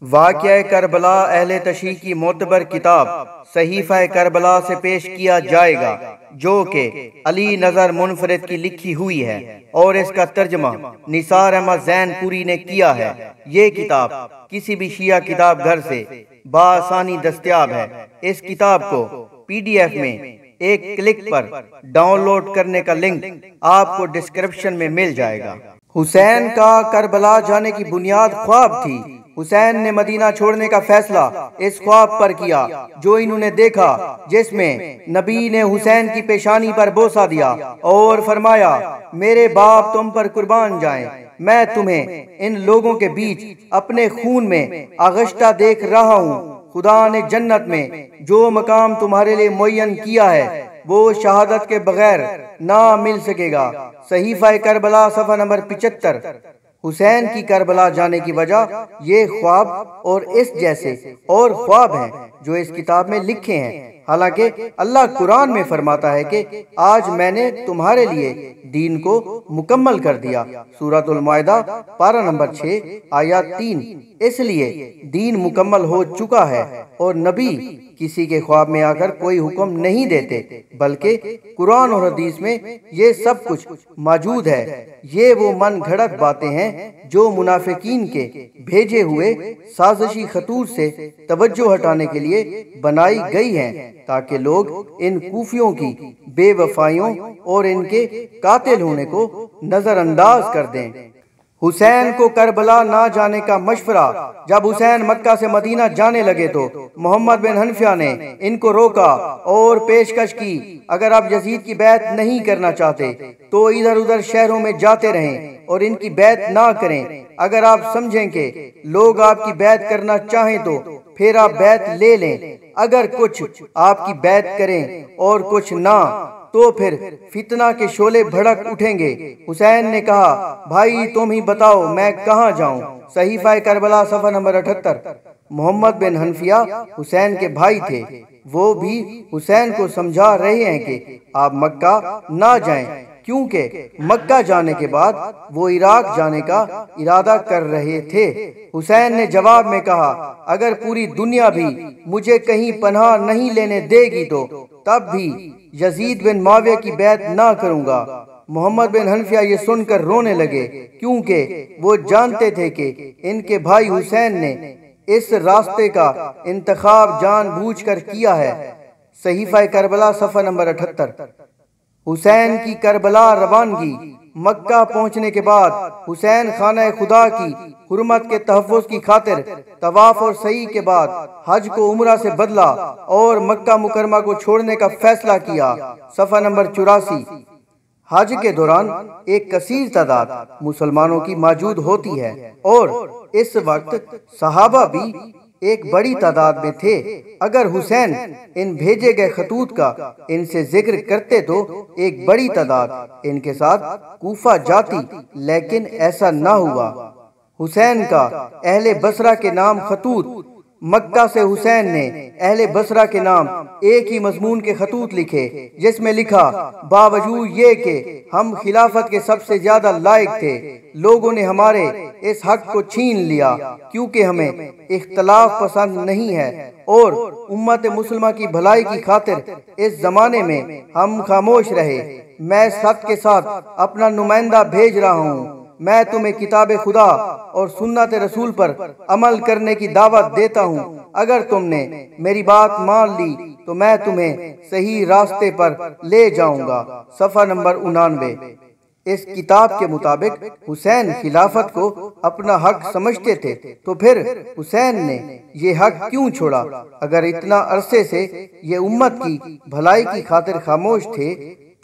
واقعہ کربلا اہل تشیع کی معتبر کتاب صحیفہ کربلا سے پیش کیا جائے گا، جو کہ علی نظر منفرد کی لکھی ہوئی ہے اور اس کا ترجمہ نثار احمد زین پوری نے کیا ہے۔ یہ کتاب کسی بھی شیعہ کتاب گھر سے بآسانی دستیاب ہے۔ اس کتاب کو PDF میں ایک کلک پر ڈاؤن لوڈ کرنے کا لنک آپ کو ڈسکرپشن میں مل جائے گا۔ حسین کا کربلا جانے کی بنیاد خواب تھی۔ حسین نے مدینہ چھوڑنے کا فیصلہ اس خواب پر کیا جو انہوں نے دیکھا، جس میں نبی نے حسین کی پیشانی پر بوسہ دیا اور فرمایا، میرے باپ تم پر قربان جائیں، میں تمہیں ان لوگوں کے بیچ اپنے خون میں آغشتہ دیکھ رہا ہوں۔ خدا نے جنت میں جو مقام تمہارے لیے معین کیا ہے وہ شہادت کے بغیر نہ مل سکے گا۔ صحیفہ کربلا صفحہ نمبر 75۔ حسین کی کربلا جانے کی وجہ یہ خواب اور اس جیسے اور خواب ہیں جو اس کتاب میں لکھے ہیں۔ حالانکہ اللہ قرآن میں فرماتا ہے کہ آج میں نے تمہارے لیے دین کو مکمل کر دیا، سورۃ المائدہ پارہ نمبر 6 آیات 3۔ اس لیے دین مکمل ہو چکا ہے اور نبی کسی کے خواب میں آ کر کوئی حکم نہیں دیتے، بلکہ قرآن اور حدیث میں یہ سب کچھ موجود ہے۔ یہ وہ من گھڑت باتیں ہیں جو منافقین کے بھیجے ہوئے سازشی خطوط سے توجہ ہٹانے کے لیے بنائی گئی ہیں، تاکہ لوگ ان کوفیوں کی بے وفائیوں اور ان کے قاتل ہونے کو نظر انداز کر دیں۔ حسین کو کربلا نہ جانے کا مشورہ جب حسین مکہ سے مدینہ جانے لگے تو محمد بن حنفیہ نے ان کو روکا اور پیشکش کی، اگر آپ یزید کی بیعت نہیں کرنا چاہتے تو ادھر ادھر شہروں میں جاتے رہیں اور ان کی بیعت نہ کریں۔ اگر آپ سمجھیں کہ لوگ آپ کی بیعت کرنا چاہیں تو پھر آپ بیعت لے لیں، اگر کچھ آپ کی بیعت کریں اور کچھ نہ تو پھر فتنہ کے شعلے بھڑک اٹھیں گے۔ حسین نے کہا، بھائی تم ہی بتاؤ میں کہاں جاؤں۔ صحیفہ کربلا صفحہ نمبر 78۔ محمد بن حنفیہ حسین کے بھائی تھے، وہ بھی حسین کو سمجھا رہے ہیں کہ آپ مکہ نہ جائیں، کیونکہ مکہ جانے کے بعد وہ عراق جانے کا ارادہ کر رہے تھے۔ حسین نے جواب میں کہا، اگر پوری دنیا بھی مجھے کہیں پناہ نہیں لینے دے گی تو تب بھی یزید بن معاویہ کی بیعت نہ کروں گا۔ محمد بن حنفیہ یہ سن کر رونے لگے، کیونکہ وہ جانتے تھے کہ ان کے بھائی حسین نے اس راستے کا انتخاب جان بوجھ کر کیا ہے۔ صحیفہ کربلا صفحہ نمبر 78۔ حسین کی کربلا روانگی۔ مکہ پہنچنے کے بعد حسین خانہ خدا کی حرمت کے تحفظ کی خاطر طواف اور سعی کے بعد حج کو عمرہ سے بدلا اور مکہ مکرمہ کو چھوڑنے کا فیصلہ کیا۔ صفحہ نمبر 84۔ حج کے دوران ایک کثیر تعداد مسلمانوں کی موجود ہوتی ہے اور اس وقت صحابہ بھی ایک بڑی تعداد میں تھے۔ اگر حسین ان بھیجے گئے خطوط کا ان سے ذکر کرتے تو ایک بڑی تعداد ان کے ساتھ کوفہ جاتی، لیکن ایسا نہ ہوا۔ حسین کا اہل بصرہ کے نام خطوط۔ مکہ سے حسین نے اہل بصرہ کے نام ایک ہی مضمون کے خطوط لکھے، جس میں لکھا، باوجود یہ کہ ہم خلافت کے سب سے زیادہ لائق تھے، لوگوں نے ہمارے اس حق کو چھین لیا، کیونکہ ہمیں اختلاف پسند نہیں ہے اور امت مسلمہ کی بھلائی کی خاطر اس زمانے میں ہم خاموش رہے۔ میں اس خط کے ساتھ اپنا نمائندہ بھیج رہا ہوں۔ میں تمہیں کتاب خدا اور سنت رسول پر عمل کرنے کی دعوت دیتا ہوں۔ اگر تم نے میری بات مان لی تو میں تمہیں صحیح راستے پر لے جاؤں گا۔ صفحہ نمبر 99۔ اس کتاب کے مطابق حسین خلافت کو اپنا حق سمجھتے تھے، تو پھر حسین نے یہ حق کیوں چھوڑا؟ اگر اتنا عرصے سے یہ امت کی بھلائی کی خاطر خاموش تھے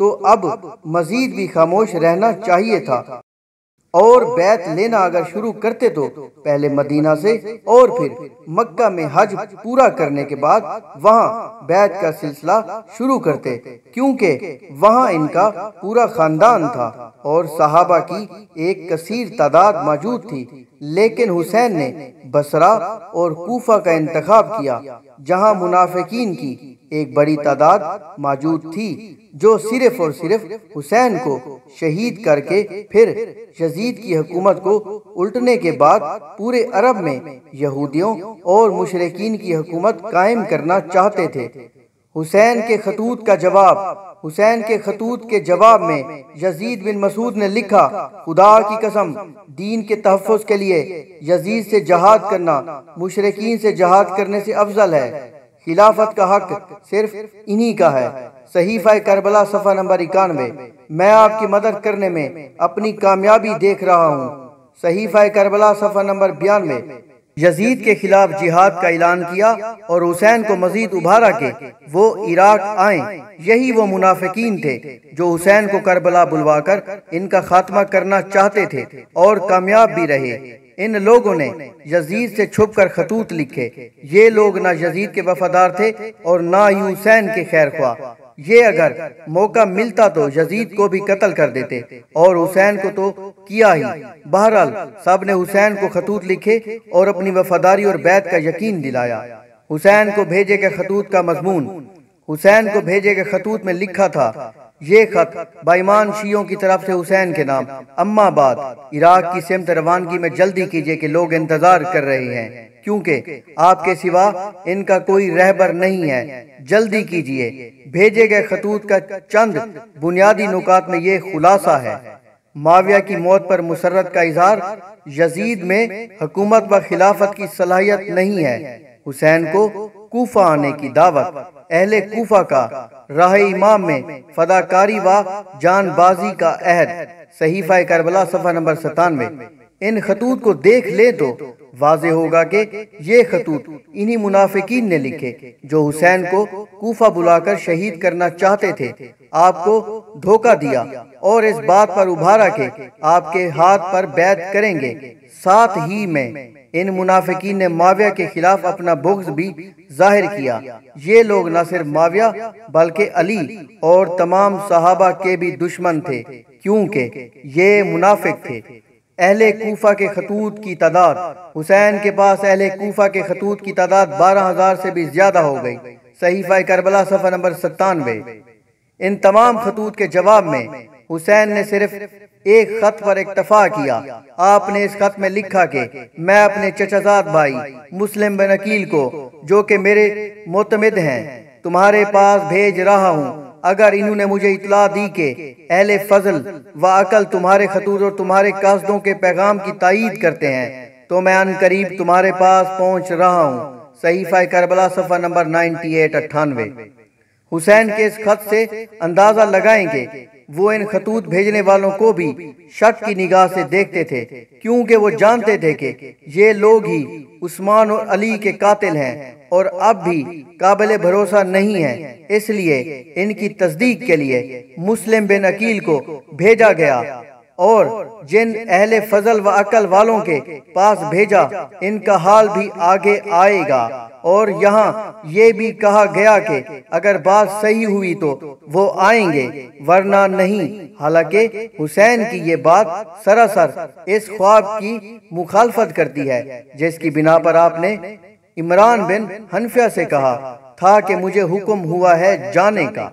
تو اب مزید بھی خاموش رہنا چاہیے تھا، اور بیعت لینا اگر شروع کرتے تو پہلے مدینہ سے اور پھر مکہ میں حج پورا کرنے کے بعد وہاں بیعت کا سلسلہ شروع کرتے، کیونکہ وہاں ان کا پورا خاندان تھا اور صحابہ کی ایک کثیر تعداد موجود تھی۔ لیکن حسین نے بصرہ اور کوفہ کا انتخاب کیا، جہاں منافقین کی ایک بڑی تعداد موجود تھی جو صرف اور صرف حسین کو شہید کر کے پھر یزید کی حکومت کو الٹنے کے بعد پورے عرب میں یہودیوں اور مشرکین کی حکومت قائم کرنا چاہتے تھے۔ حسین کے خطوط کے جواب میں یزید بن مسعود نے لکھا، خدا کی قسم، دین کے تحفظ کے لیے یزید سے جہاد کرنا مشرکین سے جہاد کرنے سے افضل ہے۔ خلافت کا حق صرف انہی کا ہے۔ صحیفہ کربلا صفحہ نمبر 91۔ میں آپ کی مدد کرنے میں اپنی کامیابی دیکھ رہا ہوں۔ صحیفہ کربلا صفحہ نمبر 92۔ یزید کے خلاف جہاد کا اعلان کیا اور حسین کو مزید ابھارا کہ وہ عراق آئیں۔ یہی وہ منافقین تھے جو حسین کو کربلا بلوا کر ان کا خاتمہ کرنا چاہتے تھے اور کامیاب بھی رہے۔ ان لوگوں نے یزید سے چھپ کر خطوط لکھے۔ یہ لوگ نہ یزید کے وفادار تھے اور نہ ہی حسین کے خیر خواہ۔ یہ اگر موقع ملتا تو یزید کو بھی قتل کر دیتے اور حسین کو تو کیا ہی۔ بہرحال سب نے حسین کو خطوط لکھے اور اپنی وفاداری اور بیعت کا یقین دلایا۔ حسین کو بھیجے گئے خطوط کا مضمون۔ حسین کو بھیجے گئے خطوط میں لکھا تھا، یہ خط بائیمان شیعوں کی طرف سے حسین کے نام، اما بعد عراق کی سمت روانگی میں جلدی کیجئے کہ لوگ انتظار کر رہے ہیں، کیونکہ آپ کے سوا ان کا کوئی رہبر نہیں ہے، جلدی کیجئے۔ بھیجے گئے خطوط کا چند بنیادی نکات میں یہ خلاصہ ہے۔ معاویہ کی موت پر مسرت کا اظہار، یزید میں حکومت و خلافت کی صلاحیت نہیں ہے، حسین کو کوفہ آنے کی دعوت، اہل کوفہ کا راہ امام میں فداکاری و جان بازی کا عہد۔ صحیفہ کربلا صفحہ نمبر 97۔ ان خطوط کو دیکھ لے تو واضح ہوگا کہ یہ خطوط انہی منافقین نے لکھے جو حسین کو کوفہ بلا کر شہید کرنا چاہتے تھے، آپ کو دھوکہ دیا اور اس بات پر ابھارا کہ آپ کے ہاتھ پر بیعت کریں گے۔ ساتھ ہی میں ان منافقین نے معاویہ کے خلاف اپنا بغض بھی ظاہر کیا۔ یہ لوگ نہ صرف معاویہ بلکہ علی اور تمام صحابہ کے بھی دشمن تھے، کیونکہ یہ منافق تھے۔ اہل کوفہ کے خطوط کی تعداد، حسین کے پاس اہل کوفہ کے خطوط کی تعداد 12,000 سے بھی زیادہ ہو گئی۔ صحیفہ کربلا صفحہ نمبر 97۔ ان تمام خطوط کے جواب میں حسین نے صرف ایک خط پر اکتفا کیا۔ آپ نے اس خط میں لکھا کہ میں اپنے چچا زاد بھائی مسلم بن عقیل کو، جو کہ میرے معتمد ہیں، تمہارے پاس بھیج رہا ہوں۔ اگر انہوں نے مجھے اطلاع دی کہ اہل فضل و عقل تمہارے خطوط اور تمہارے قصدوں کے پیغام کی تائید کرتے ہیں تو میں ان قریب تمہارے پاس پہنچ رہا ہوں۔ صحیفہ کربلا صفحہ نمبر 98-98۔ حسین کے اس خط سے اندازہ لگائیں کہ وہ ان خطوط بھیجنے والوں کو بھی شک کی نگاہ سے دیکھتے تھے، کیونکہ وہ جانتے تھے کہ یہ لوگ ہی عثمان اور علی کے قاتل ہیں اور اب بھی قابل بھروسہ نہیں ہیں۔ اس لیے ان کی تصدیق کے لیے مسلم بن عقیل کو بھیجا گیا اور جن اہل فضل و عقل والوں کے پاس بھیجا ان کا حال بھی آگے آئے گا۔ اور یہاں یہ بھی کہا گیا کہ اگر بات صحیح ہوئی تو وہ آئیں گے ورنہ نہیں۔ حالانکہ حسین کی یہ بات سراسر اس خواب کی مخالفت کرتی ہے جس کی بنا پر آپ نے عمران بن حنفیہ سے کہا تھا کہ مجھے حکم ہوا ہے جانے کا۔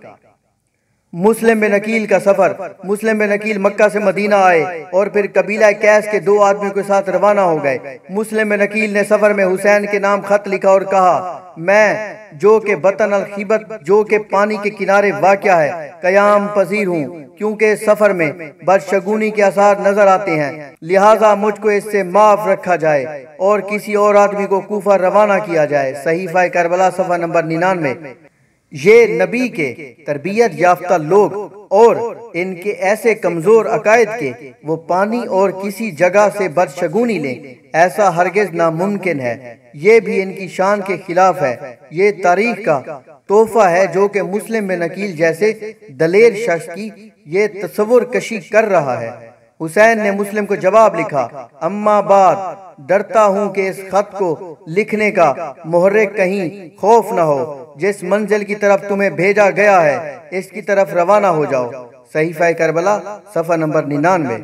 مسلم بن عقیل کا سفر۔ مسلم بن عقیل مکہ سے مدینہ آئے اور پھر قبیلہ کیس کے 2 آدمیوں کے ساتھ روانہ ہو گئے۔ مسلم بن عقیل نے سفر میں حسین کے نام خط لکھا اور کہا، میں جو کہ بطن الخیبت، جو کہ پانی کے کنارے واقع ہے، قیام پذیر ہوں، کیونکہ سفر میں بدشگونی کے آثار نظر آتے ہیں، لہٰذا مجھ کو اس سے معاف رکھا جائے اور کسی اور آدمی کو کوفہ روانہ کیا جائے۔ صحیفہ کربلا صفحہ نمبر 99۔ یہ نبی کے تربیت یافتہ لوگ اور ان کے ایسے کمزور عقائد کے وہ پانی اور کسی جگہ سے بدشگونی لیں، ایسا ہرگز ناممکن ہے۔ یہ بھی ان کی شان کے خلاف ہے۔ یہ تاریخ کا تحفہ ہے جو کہ مسلم بن عقیل جیسے دلیر شخص کی یہ تصور کشی کر رہا ہے۔ حسین نے مسلم کو جواب لکھا، اما بعد ڈرتا ہوں کہ اس خط کو لکھنے کا محرک کہیں خوف نہ ہو، جس منزل کی طرف تمہیں بھیجا گیا ہے اس کی طرف روانہ ہو جاؤ۔ صحیفہ کربلا صفحہ نمبر 99۔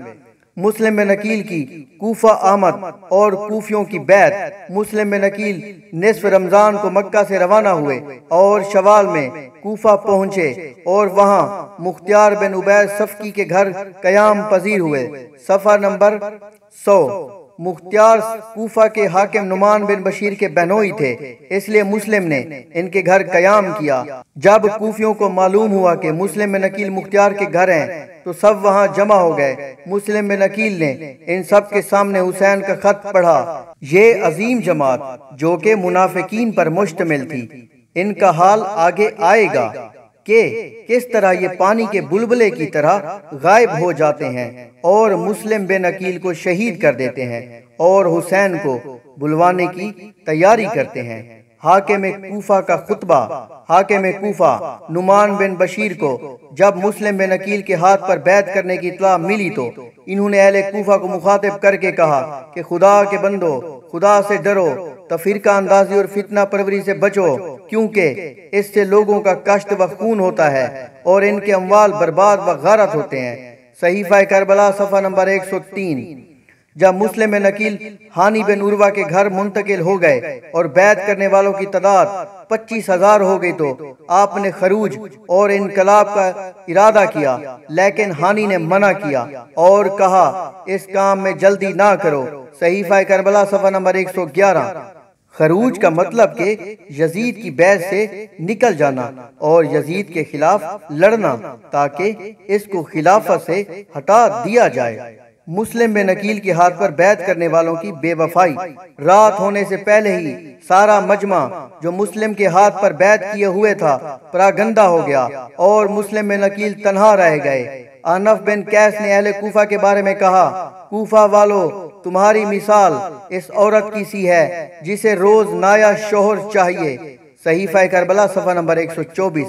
مسلم بن عقیل کی کوفہ آمد اور کوفیوں کی بیعت۔ مسلم بن عقیل نصف رمضان کو مکہ سے روانہ ہوئے اور شوال میں کوفہ پہنچے اور وہاں مختار بن عبید صفکی کے گھر قیام پذیر ہوئے۔ صفحہ نمبر 100۔ مختار کوفہ کے حاکم نعمان بن بشیر کے بہنوئی تھے، اس لیے مسلم نے ان کے گھر قیام کیا۔ جب کوفیوں کو معلوم ہوا کہ مسلم بن عقیل مختار کے گھر ہیں تو سب وہاں جمع ہو گئے۔ مسلم بن عقیل نے ان سب کے سامنے حسین کا خط پڑھا۔ یہ عظیم جماعت جو کہ منافقین پر مشتمل تھی، ان کا حال آگے آئے گا کہ کس طرح یہ پانی کے بلبلے کی طرح غائب ہو جاتے ہیں اور مسلم بن عقیل کو شہید کر دیتے ہیں اور حسین کو بلوانے کی تیاری کرتے ہیں۔ حاکم کوفہ کا خطبہ۔ حاکم کوفہ نعمان بن بشیر کو جب مسلم بن عقیل کے ہاتھ پر بیعت کرنے کی اطلاع ملی تو انہوں نے اہل کوفہ کو مخاطب کر کے کہا کہ خدا کے بندو، خدا سے ڈرو، تفرقہ اندازی اور فتنہ پروری سے بچو، کیونکہ اس سے لوگوں کا کشت و خون ہوتا ہے اور ان کے اموال برباد و غارت ہوتے ہیں۔ صحیفہ کربلا صفحہ نمبر 103۔ جب مسلم بن عقیل ہانی بن عروہ کے گھر منتقل ہو گئے اور بیعت کرنے والوں کی تعداد 25,000 ہو گئی تو آپ نے خروج اور انقلاب کا ارادہ کیا، لیکن ہانی نے منع کیا اور کہا اس کام میں جلدی نہ کرو۔ صحیفہ کربلا صفحہ نمبر 111۔ خروج کا مطلب کہ یزید کی بیعت سے نکل جانا اور یزید کے خلاف لڑنا تاکہ اس کو خلافت سے ہٹا دیا جائے۔ مسلم بن عقیل کے ہاتھ پر بیعت کرنے والوں کی بے وفائی۔ رات ہونے سے پہلے ہی سارا مجمع جو مسلم کے ہاتھ پر بیعت کیے ہوئے تھا پراگندہ ہو گیا اور مسلم بن عقیل تنہا رہ گئے۔ انف بن قیس نے اہل کوفہ کے بارے میں کہا، کوفہ والو، تمہاری مثال اس عورت کی سی ہے جسے روز نایا شوہر چاہیے۔ صحیفہ کربلا صفحہ نمبر 124۔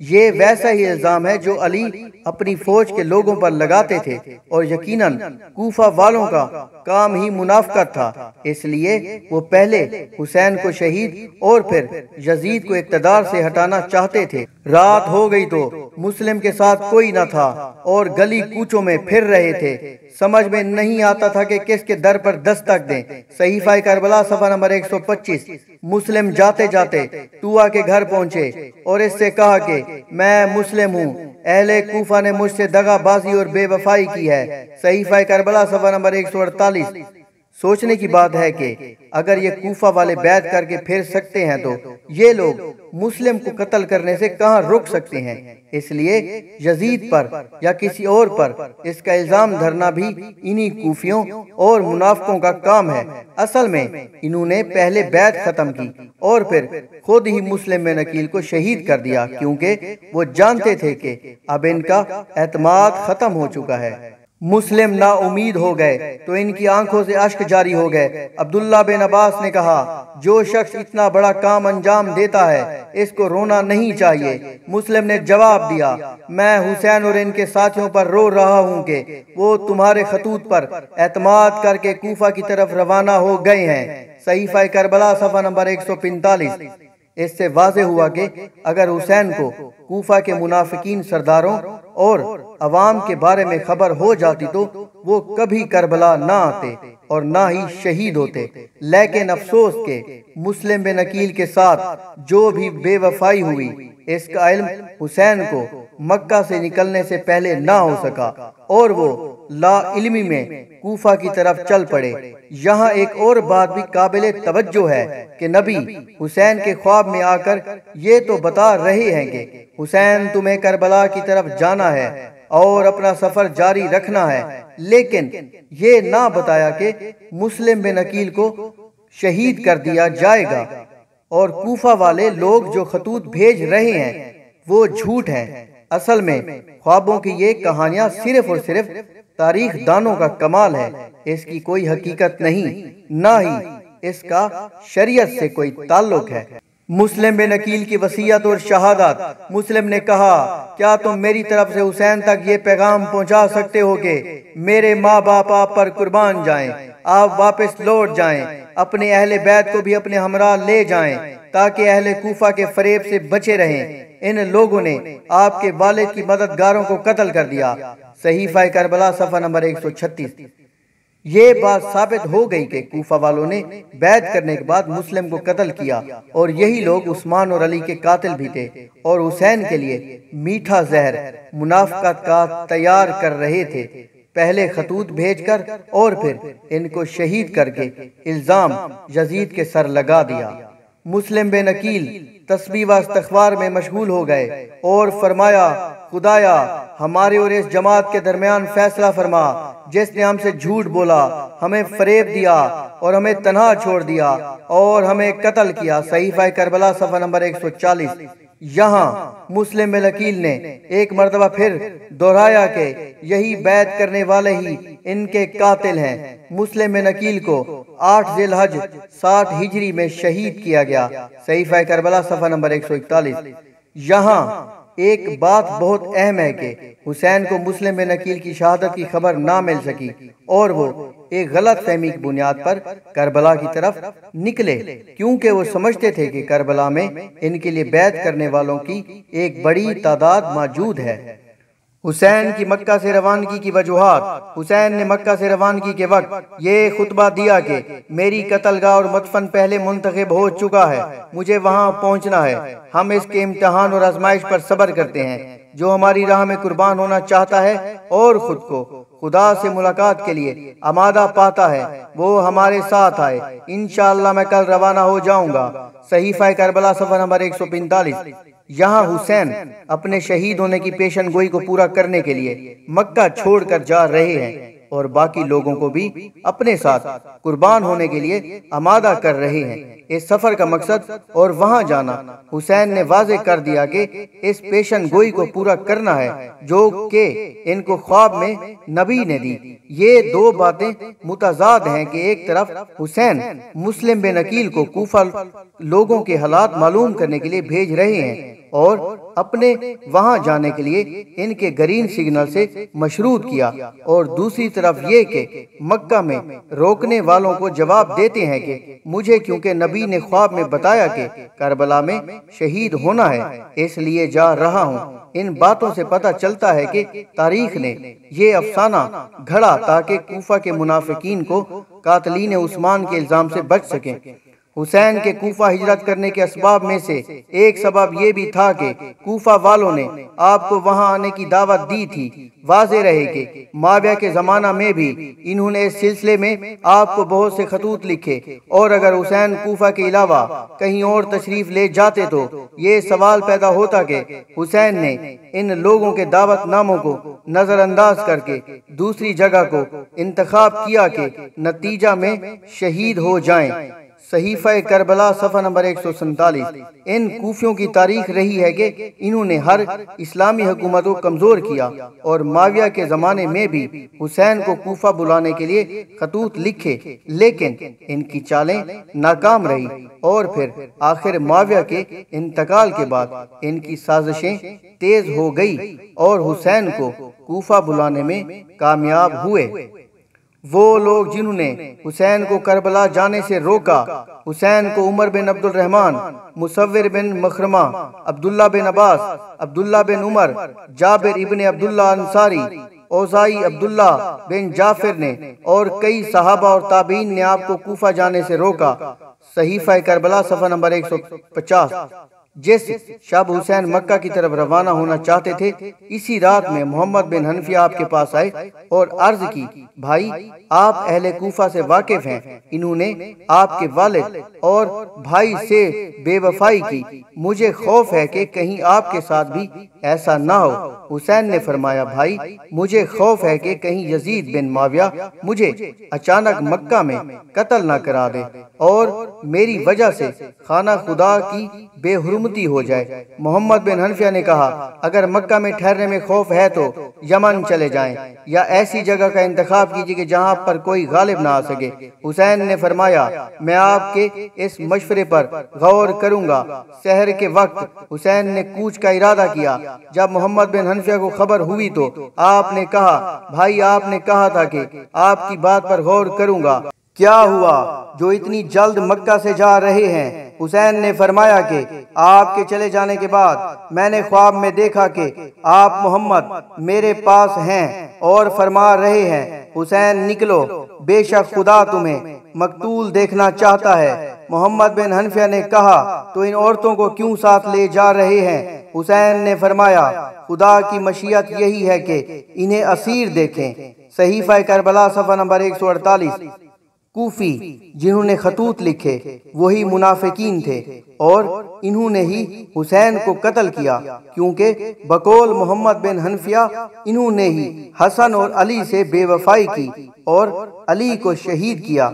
یہ ویسا ہی الزام ہے جو علی اپنی فوج کے لوگوں پر لگاتے تھے اور یقیناً کوفہ والوں کا کام ہی منافقت تھا، اس لیے وہ پہلے حسین کو شہید اور پھر یزید کو اقتدار سے ہٹانا چاہتے تھے۔ رات ہو گئی تو مسلم کے ساتھ کوئی نہ تھا اور گلی کوچوں میں پھر رہے تھے، سمجھ میں نہیں آتا تھا کہ کس کے در پر دستک دیں۔ صحیفہ کربلا صفحہ نمبر 125۔ مسلم جاتے جاتے طوع کے گھر پہنچے اور اس سے کہا کہ میں مسلم ہوں، اہل کوفہ نے مجھ سے دغا بازی اور بے وفائی کی ہے۔ صحیفہ کربلا صفحہ نمبر 148۔ سوچنے کی بات ہے کہ اگر یہ کوفہ والے بیعت کر کے پھر سکتے ہیں تو یہ لوگ مسلم کو قتل کرنے سے کہاں رک سکتے ہیں؟ اس لیے یزید پر یا کسی اور پر اس کا الزام دھرنا بھی انہی کوفیوں اور منافقوں کا کام ہے۔ اصل میں انہوں نے پہلے بیعت ختم کی اور پھر خود ہی مسلم بن عقیل کو شہید کر دیا، کیونکہ وہ جانتے تھے کہ اب ان کا اعتماد ختم ہو چکا ہے۔ مسلم نا امید ہو گئے تو ان کی آنکھوں سے اشک جاری ہو گئے۔ عبداللہ بن عباس نے کہا، جو شخص اتنا بڑا کام انجام دیتا ہے اس کو رونا نہیں چاہیے۔ مسلم نے جواب دیا، میں حسین اور ان کے ساتھیوں پر رو رہا ہوں کہ وہ تمہارے خطوط پر اعتماد کر کے کوفہ کی طرف روانہ ہو گئے ہیں۔ صحیفہ کربلا صفحہ نمبر 145۔ اس سے واضح ہوا کہ اگر حسین کو کوفہ کے منافقین سرداروں اور عوام کے بارے میں خبر ہو جاتی تو وہ کبھی کربلا نہ آتے اور نہ ہی شہید ہوتے، لیکن افسوس کہ مسلم بن عقیل کے ساتھ جو بھی بے وفائی ہوئی اس کا علم حسین کو مکہ سے نکلنے سے پہلے نہ ہو سکا اور وہ لا علمی میں کوفہ کی طرف چل پڑے۔ یہاں ایک اور بات بھی قابل توجہ ہے کہ نبی حسین کے خواب میں آ کر یہ تو بتا رہے ہیں کہ حسین تمہیں کربلا کی طرف جانا ہے اور اپنا سفر جاری رکھنا ہے، لیکن یہ نہ بتایا کہ مسلم بن عقیل کو شہید کر دیا جائے گا اور کوفہ والے لوگ جو خطوط بھیج رہے ہیں وہ جھوٹ ہیں۔ اصل میں خوابوں کی یہ کہانیاں صرف اور صرف تاریخ دانوں کا کمال ہے، اس کی کوئی حقیقت نہیں، نہ ہی اس کا شریعت سے کوئی تعلق ہے۔ مسلم بن عقیل کی وصیت اور شہادت۔ مسلم نے کہا، کیا تم میری طرف سے حسین تک یہ پیغام پہنچا سکتے ہو کہ میرے ماں باپ آپ پر قربان جائیں، آپ واپس لوٹ جائیں، اپنے اہل بیت کو بھی اپنے ہمراہ لے جائیں تاکہ اہل کوفہ کے فریب سے بچے رہیں۔ ان لوگوں نے آپ کے والد کی مددگاروں کو قتل کر دیا۔ صحیفہ کربلا صفحہ نمبر 136۔ یہ بات ثابت ہو گئی کہ کوفہ والوں نے بیعت کرنے کے بعد مسلم کو قتل کیا، اور یہی لوگ عثمان اور علی کے قاتل بھی تھے، اور حسین کے لیے میٹھا زہر منافقت کا تیار کر رہے تھے، پہلے خطوط بھیج کر اور پھر ان کو شہید کر کے الزام یزید کے سر لگا دیا۔ مسلم بن عقیل تسبیح و استغفار میں مشغول ہو گئے اور فرمایا، خدایا ہمارے اور اس جماعت کے درمیان فیصلہ فرما جس نے ہم سے جھوٹ بولا، ہمیں فریب دیا اور ہمیں تنہا چھوڑ دیا اور ہمیں قتل کیا۔ صحیفہ کربلا صفحہ نمبر 140۔ یہاں مسلم بن عقیل نے ایک مرتبہ پھر دہرایا کہ یہی بیعت کرنے والے ہی ان کے قاتل ہیں۔ مسلم بن عقیل کو 8 ذی الحج 60 ہجری میں شہید کیا گیا۔ صحیفہ کربلا صفحہ نمبر 141۔ یہاں ایک بات بہت اہم ہے کہ حسین کو مسلم بن عقیل کی شہادت کی خبر نہ مل سکی، اور وہ ایک غلط فہمی کی بنیاد پر کربلا کی طرف نکلے، کیونکہ وہ سمجھتے تھے کہ کربلا میں ان کے لیے بیعت کرنے والوں کی ایک بڑی تعداد موجود ہے۔ حسین کی مکہ سے روانگی کی وجوہات۔ حسین نے مکہ سے روانگی کے وقت یہ خطبہ دیا کہ میری قتل گاہ اور مدفن پہلے منتخب ہو چکا ہے، مجھے وہاں پہنچنا ہے۔ ہم اس کے امتحان اور آزمائش پر صبر کرتے ہیں۔ جو ہماری راہ میں قربان ہونا چاہتا ہے اور خود کو خدا سے ملاقات کے لیے آمادہ پاتا ہے، وہ ہمارے ساتھ آئے، انشاءاللہ میں کل روانہ ہو جاؤں گا۔ صحیفہ کربلا صفحہ نمبر 145۔ یہاں حسین اپنے شہید ہونے کی پیشن گوئی کو پورا کرنے کے لیے مکہ چھوڑ کر جا رہے ہیں، اور باقی لوگوں کو بھی اپنے ساتھ قربان ہونے کے لیے آمادہ کر رہے ہیں۔ اس سفر کا مقصد اور وہاں جانا حسین نے واضح کر دیا کہ اس پیشن گوئی کو پورا کرنا ہے جو کہ ان کو خواب میں نبی نے دی۔ یہ دو باتیں متضاد ہیں کہ ایک طرف حسین مسلم بن عقیل کو کوفہ لوگوں کے حالات معلوم کرنے کے لیے بھیج رہے ہیں اور اپنے وہاں جانے کے لیے ان کے گرین سگنل سے مشروط کیا، اور دوسری طرف یہ کہ مکہ میں روکنے والوں کو جواب دیتے ہیں کہ مجھے کیونکہ نبی نے خواب میں بتایا کہ کربلا میں شہید ہونا ہے، اس لیے جا رہا ہوں۔ ان باتوں سے پتہ چلتا ہے کہ تاریخ نے یہ افسانہ گھڑا تاکہ کوفہ کے منافقین کو قاتلین عثمان کے الزام سے بچ سکیں۔ حسین کے کوفہ ہجرت کرنے کے اسباب میں سے ایک سبب یہ بھی تھا کہ کوفہ والوں نے آپ کو وہاں آنے کی دعوت دی تھی۔ واضح رہے کہ معاویہ کے زمانہ میں بھی انہوں نے اس سلسلے میں آپ کو بہت سے خطوط لکھے، اور اگر حسین کوفہ کے علاوہ کہیں اور تشریف لے جاتے تو یہ سوال پیدا ہوتا کہ حسین نے ان لوگوں کے دعوت ناموں کو نظر انداز کر کے دوسری جگہ کو انتخاب کیا کہ نتیجہ میں شہید ہو جائیں۔ صحیفہ کربلا صفحہ نمبر 147۔ ان کوفیوں کی تاریخ رہی ہے کہ انہوں نے ہر اسلامی حکومت کو کمزور کیا، اور معاویہ کے زمانے میں بھی حسین کو کوفہ بلانے کے لیے خطوط لکھے، لیکن ان کی چالیں ناکام رہی، اور پھر آخر معاویہ کے انتقال کے بعد ان کی سازشیں تیز ہو گئی اور حسین کو کوفہ بلانے میں کامیاب ہوئے۔ وہ لوگ جنہوں نے حسین کو کربلا جانے سے روکا، حسین کو عمر بن عبد الرحمن، مصور بن مخرمہ، عبداللہ بن عباس، عبداللہ بن عمر، جابر ابن عبداللہ انصاری، اوزائی عبداللہ بن جعفر نے اور کئی صحابہ اور تابعین نے آپ کو کوفہ جانے سے روکا۔ صحیفہ کربلا صفحہ نمبر 150۔ جس شب حسین مکہ کی طرف روانہ ہونا چاہتے تھے، اسی رات میں محمد بن حنفیہ آپ کے پاس آئے اور عرض کی، بھائی آپ اہل کوفہ سے واقف ہیں، انہوں نے آپ کے والد اور بھائی سے بے وفائی کی، مجھے خوف ہے کہ کہیں آپ کے ساتھ بھی ایسا نہ ہو۔ حسین نے فرمایا، بھائی مجھے خوف ہے کہ کہیں یزید بن معاویہ مجھے اچانک مکہ میں قتل نہ کرا دے اور میری وجہ سے خانہ خدا کی بے حرمتی ہو جائے۔ محمد بن حنفیہ نے کہا، اگر مکہ میں ٹھہرنے میں خوف ہے تو یمن چلے جائیں یا ایسی جگہ کا انتخاب کیجیے کہ جہاں پر کوئی غالب نہ آ سکے۔ حسین نے فرمایا، میں آپ کے اس مشورے پر غور کروں گا۔ سحر کے وقت حسین نے کوچ کا ارادہ کیا۔ جب محمد بن حنفیہ کو خبر ہوئی تو آپ نے کہا، بھائی آپ نے کہا تھا کہ آپ کی بات پر غور کروں گا، کیا ہوا جو اتنی جلد مکہ سے جا رہے ہیں؟ حسین نے فرمایا کہ آپ کے چلے جانے کے بعد میں نے خواب میں دیکھا کہ آپ محمد میرے پاس ہیں اور فرما رہے ہیں حسین نکلو، بے شک خدا تمہیں مقتول دیکھنا چاہتا ہے۔ محمد بن حنفیہ نے کہا تو ان عورتوں کو کیوں ساتھ لے جا رہے ہیں؟ حسین نے فرمایا خدا کی مشیت یہی ہے کہ انہیں اسیر دیکھیں۔ صحیفہ کربلا صفحہ نمبر 148۔ کوفی جنہوں نے خطوط لکھے وہی منافقین تھے اور انہوں نے ہی حسین کو قتل کیا، کیونکہ بقول محمد بن حنفیہ انہوں نے ہی حسن اور علی سے بے وفائی کی اور علی کو شہید کیا۔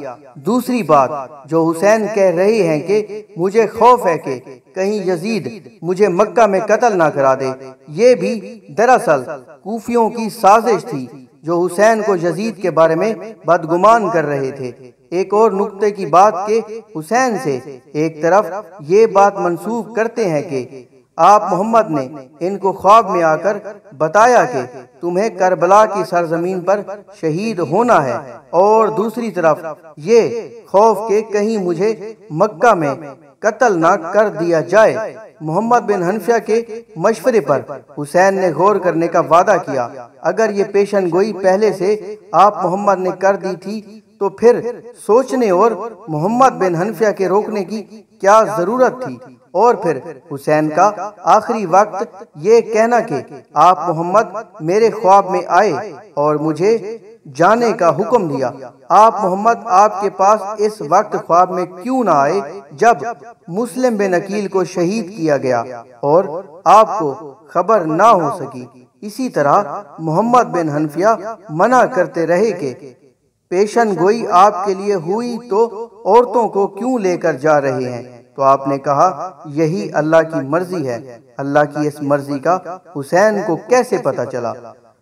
دوسری بات جو حسین کہہ رہے ہیں کہ مجھے خوف ہے کہ کہیں یزید مجھے مکہ میں قتل نہ کرا دے، یہ بھی دراصل کوفیوں کی سازش تھی جو حسین کو یزید کے بارے میں بدگمان کر رہے تھے۔ ایک اور نقطے کی بات کہ حسین سے ایک طرف یہ بات منسوب کرتے ہیں کہ آپ محمد نے ان کو خواب میں آ کر بتایا کہ تمہیں کربلا کی سرزمین پر شہید ہونا ہے، اور دوسری طرف یہ خوف کہ کہیں مجھے مکہ میں قتل نہ کر دیا جائے۔ محمد بن حنفیہ کے مشورے پر حسین نے غور کرنے کا وعدہ کیا۔ اگر یہ پیشن گوئی پہلے سے آپ محمد نے کر دی تھی تو پھر سوچنے اور محمد بن حنفیہ کے روکنے کی کیا ضرورت تھی؟ اور پھر حسین کا آخری وقت یہ کہنا کہ آپ محمد میرے خواب میں آئے اور مجھے جانے کا حکم دیا۔ آپ محمد آپ کے پاس اس وقت خواب میں کیوں نہ آئے جب مسلم بن عقیل کو شہید کیا گیا اور آپ کو خبر نہ ہو سکی؟ اسی طرح محمد بن حنفیہ منع کرتے رہے کہ پیشن گوئی آپ کے لیے ہوئی تو عورتوں کو کیوں لے کر جا رہے ہیں؟ تو آپ نے کہا یہی اللہ کی مرضی ہے۔ اللہ کی اس مرضی کا حسین کو کیسے پتہ چلا؟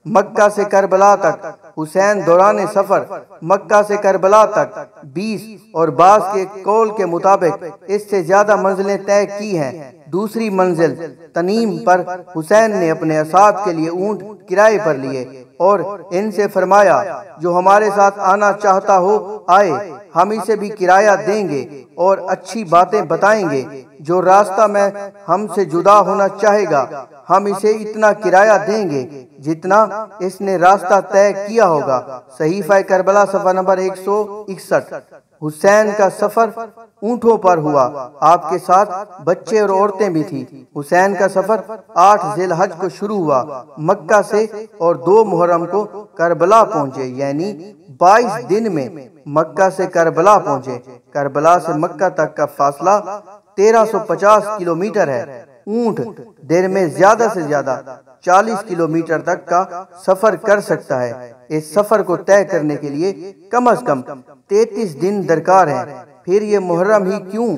مکہ سے کربلا تک حسین دوران سفر مکہ سے کربلا تک 20 اور بعض کے قول کے مطابق اس سے زیادہ منزلیں طے کی ہیں۔ دوسری منزل تنیم پر حسین نے اپنے اصحاب کے لیے اونٹ کرائے پر لیے اور ان سے فرمایا جو ہمارے ساتھ آنا چاہتا ہو آئے، ہم اسے بھی کرایہ دیں گے اور اچھی باتیں بتائیں گے۔ جو راستہ میں ہم سے جدا ہونا چاہے گا ہم اسے اتنا کرایہ دیں گے جتنا اس نے راستہ طے کیا ہوگا۔ صحیفہ کربلا صفحہ نمبر 161۔ حسین کا سفر اونٹوں پر ہوا، آپ کے ساتھ بچے اور عورتیں بھی تھی۔ حسین کا سفر 8 ذی الحج کو شروع ہوا مکہ سے اور 2 محرم کو کربلا پہنچے، یعنی 22 دن میں مکہ سے کربلا پہنچے۔ کربلا سے مکہ تک کا فاصلہ 1350 کلومیٹر ہے۔ اونٹ دن میں زیادہ سے زیادہ 40 کلومیٹر تک کا سفر کر سکتا ہے۔ اس سفر کو طے کرنے کے لیے کم از کم 33 دن درکار ہیں۔ پھر یہ محرم ہی کیوں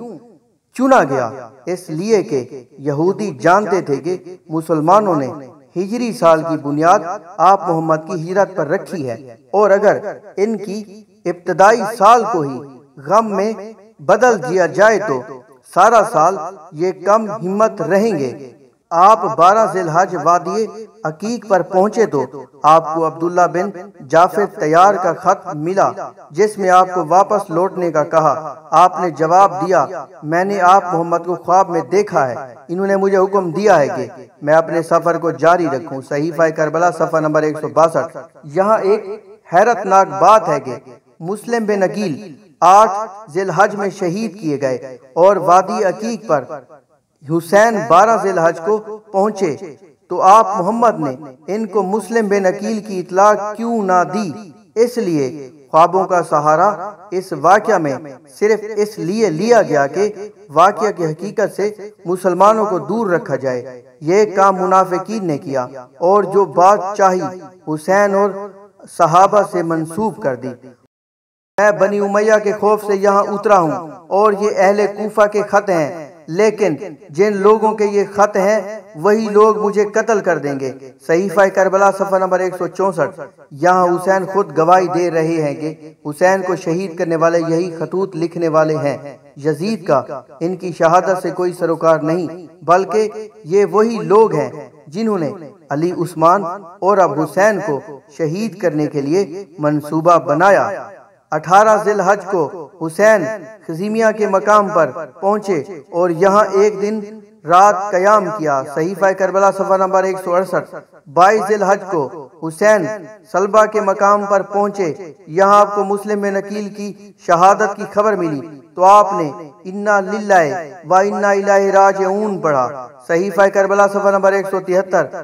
چنا گیا؟ اس لیے کہ یہودی جانتے تھے کہ مسلمانوں نے ہجری سال کی بنیاد آپ محمد کی ہجرت پر رکھی ہے، اور اگر ان کی ابتدائی سال کو ہی غم میں بدل دیا جائے تو سارا سال یہ کم ہمت رہیں گے۔ آپ 12 ذی الحج وادی عقیق پر پہنچے تو آپ کو عبداللہ بن جعفر طیار کا خط ملا جس میں آپ کو واپس لوٹنے کا کہا۔ آپ نے جواب دیا میں نے آپ محمد کو خواب میں دیکھا ہے، انہوں نے مجھے حکم دیا ہے کہ میں اپنے سفر کو جاری رکھوں۔ صحیفہ کربلا صفحہ نمبر 162۔ یہاں ایک حیرت ناک بات ہے کہ مسلم بن عقیل 8 ذی الحج میں شہید کیے گئے اور وادی عقیق پر حسین 12 ذی الحج کو پہنچے، تو آپ محمد نے ان کو مسلم بن عقیل کی اطلاع کیوں نہ دی؟ اس لیے خوابوں کا سہارا اس واقعہ میں صرف اس لیے لیا گیا کہ واقعہ کی حقیقت سے مسلمانوں کو دور رکھا جائے۔ یہ کام منافقین نے کیا اور جو بات چاہی حسین اور صحابہ سے منسوب کر دی۔ میں بنی امیہ کے خوف سے یہاں اترا ہوں اور یہ اہل کوفہ کے خط ہیں، لیکن جن لوگوں کے یہ خط ہیں وہی لوگ مجھے قتل کر دیں گے۔ صحیفہ کربلا صفحہ نمبر 164۔ یہاں حسین خود گواہی دے رہے ہیں کہ حسین کو شہید کرنے والے یہی خطوط لکھنے والے ہیں۔ یزید کا ان کی شہادت سے کوئی سروکار نہیں، بلکہ یہ وہی لوگ ہیں جنہوں نے علی، عثمان اور اب حسین کو شہید کرنے کے لیے منصوبہ بنایا۔ 18 ذی الحج کو حسین خزیمیہ کے مقام پر پہنچے اور یہاں ایک دن رات قیام کیا، صحیفہ کربلا صفحہ نمبر 168۔ 22 ذی الحج کو حسین صلبہ کے مقام پر پہنچے، یہاں آپ کو مسلم میں نقیل کی شہادت کی خبر ملی تو آپ نے انا للہ و انا الیہ راجعون پڑھا، صحیفہ کربلا صفحہ نمبر 173۔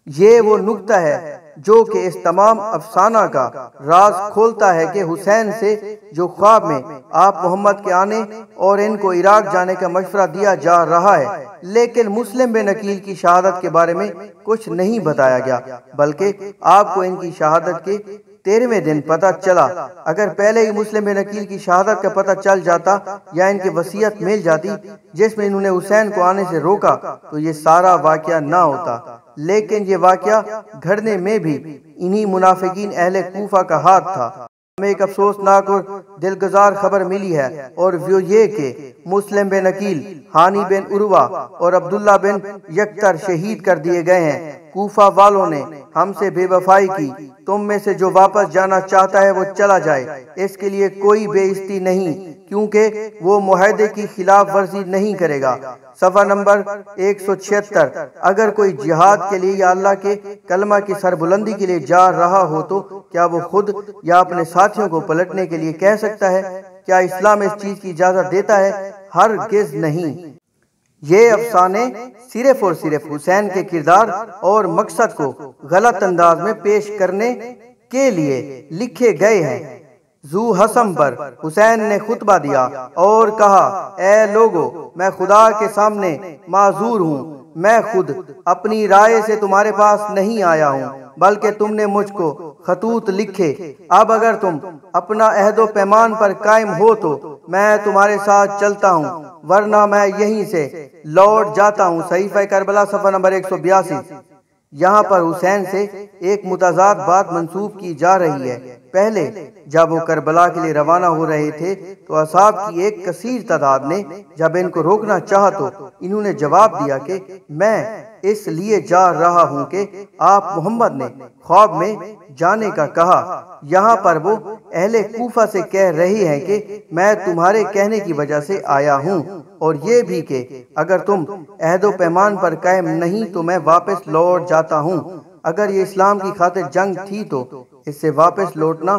یہ وہ نکتہ ہے جو کہ اس تمام افسانہ کا راز کھولتا ہے کہ حسین سے جو خواب میں آپ محمد کے آنے اور ان کو عراق جانے کا مشورہ دیا جا رہا ہے، لیکن مسلم بن عقیل کی شہادت کے بارے میں کچھ نہیں بتایا گیا، بلکہ آپ کو ان کی شہادت کے 13ویں دن پتہ چلا۔ اگر پہلے ہی مسلم بن عقیل کی شہادت کا پتہ چل جاتا یا ان کی وصیت مل جاتی جس میں انہوں نے حسین کو آنے سے روکا تو یہ سارا واقعہ نہ ہوتا، لیکن یہ واقعہ گھڑنے میں بھی انہی منافقین اہل کوفہ کا ہاتھ تھا۔ ہمیں ایک افسوسناک اور دلگزار خبر ملی ہے اور وہ یہ کہ مسلم بن عقیل، ہانی بن عروہ اور عبداللہ بن یکتر شہید کر دیے گئے ہیں۔ کوفہ والوں نے ہم سے بے وفائی کی، تم میں سے جو واپس جانا چاہتا ہے وہ چلا جائے، اس کے لیے کوئی بے عزتی نہیں، کیونکہ وہ معاہدے کی خلاف ورزی نہیں کرے گا۔ صفحہ نمبر 176۔ اگر کوئی جہاد کے لیے یا اللہ کے کلمہ کی سربلندی کے لیے جا رہا ہو تو کیا وہ خود یا اپنے ساتھیوں کو پلٹنے کے لیے کہہ سکتا ہے؟ کیا اسلام اس چیز کی اجازت دیتا ہے؟ ہرگز نہیں۔ یہ افسانے صرف اور صرف حسین کے کردار اور مقصد کو غلط انداز میں پیش کرنے کے لیے لکھے گئے ہیں۔ ذو حسم پر حسین نے خطبہ دیا اور کہا، اے لوگو، میں خدا کے سامنے معذور ہوں، میں خود اپنی رائے سے تمہارے پاس نہیں آیا ہوں، بلکہ تم نے مجھ کو خطوط لکھے۔ اب اگر تم اپنا عہد و پیمان پر قائم ہو تو میں تمہارے ساتھ چلتا ہوں، ورنہ میں یہیں سے لوٹ جاتا ہوں، صحیفہ کربلا صفحہ نمبر 182۔ یہاں پر حسین سے ایک متضاد بات منسوب کی جا رہی ہے۔ پہلے جب وہ کربلا کے لیے روانہ ہو رہے تھے تو اصحاب کی ایک کثیر تعداد نے جب ان کو روکنا چاہا تو انہوں نے جواب دیا کہ میں اس لیے جا رہا ہوں کہ آپ محمد نے خواب میں جانے کا کہا۔ یہاں پر وہ اہل کوفہ سے کہہ رہے ہیں کہ میں تمہارے کہنے کی وجہ سے آیا ہوں، اور یہ بھی کہ اگر تم عہد و پیمان پر قائم نہیں تو میں واپس لوٹ جاتا ہوں۔ اگر یہ اسلام کی خاطر جنگ تھی تو اس سے واپس لوٹنا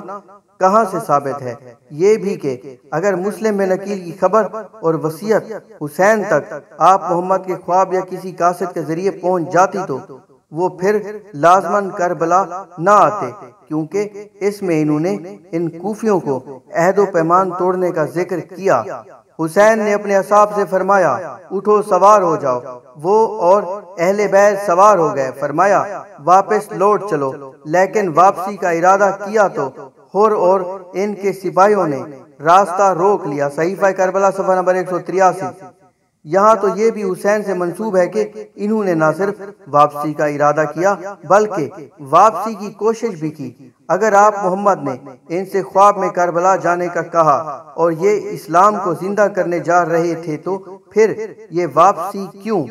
کہاں سے ثابت ہے؟ یہ بھی کہ اگر مسلم بن عقیل کی خبر اور وصیت حسین تک آپ محمد کے خواب یا کسی قاصد کے ذریعے پہنچ جاتی تو وہ پھر لازماً کربلا نہ آتے، کیونکہ اس میں انہوں نے ان کوفیوں کو عہد و پیمان توڑنے کا ذکر کیا۔ حسین نے اپنے اصحاب سے فرمایا، اٹھو سوار ہو جاؤ۔ وہ اور اہل بیت سوار ہو گئے، فرمایا واپس لوٹ چلو، لیکن واپسی کا ارادہ کیا تو حر اور ان کے سپاہیوں نے راستہ روک لیا، صحیفہ کربلا صفحہ نمبر 183۔ یہاں تو یہ بھی حسین سے منسوب ہے کہ انہوں نے نہ صرف واپسی کا ارادہ کیا بلکہ واپسی کی کوشش بھی کی۔ اگر آپ محمد نے ان سے خواب میں کربلا جانے کا کہا اور یہ اسلام کو زندہ کرنے جا رہے تھے تو پھر یہ واپسی کیوں؟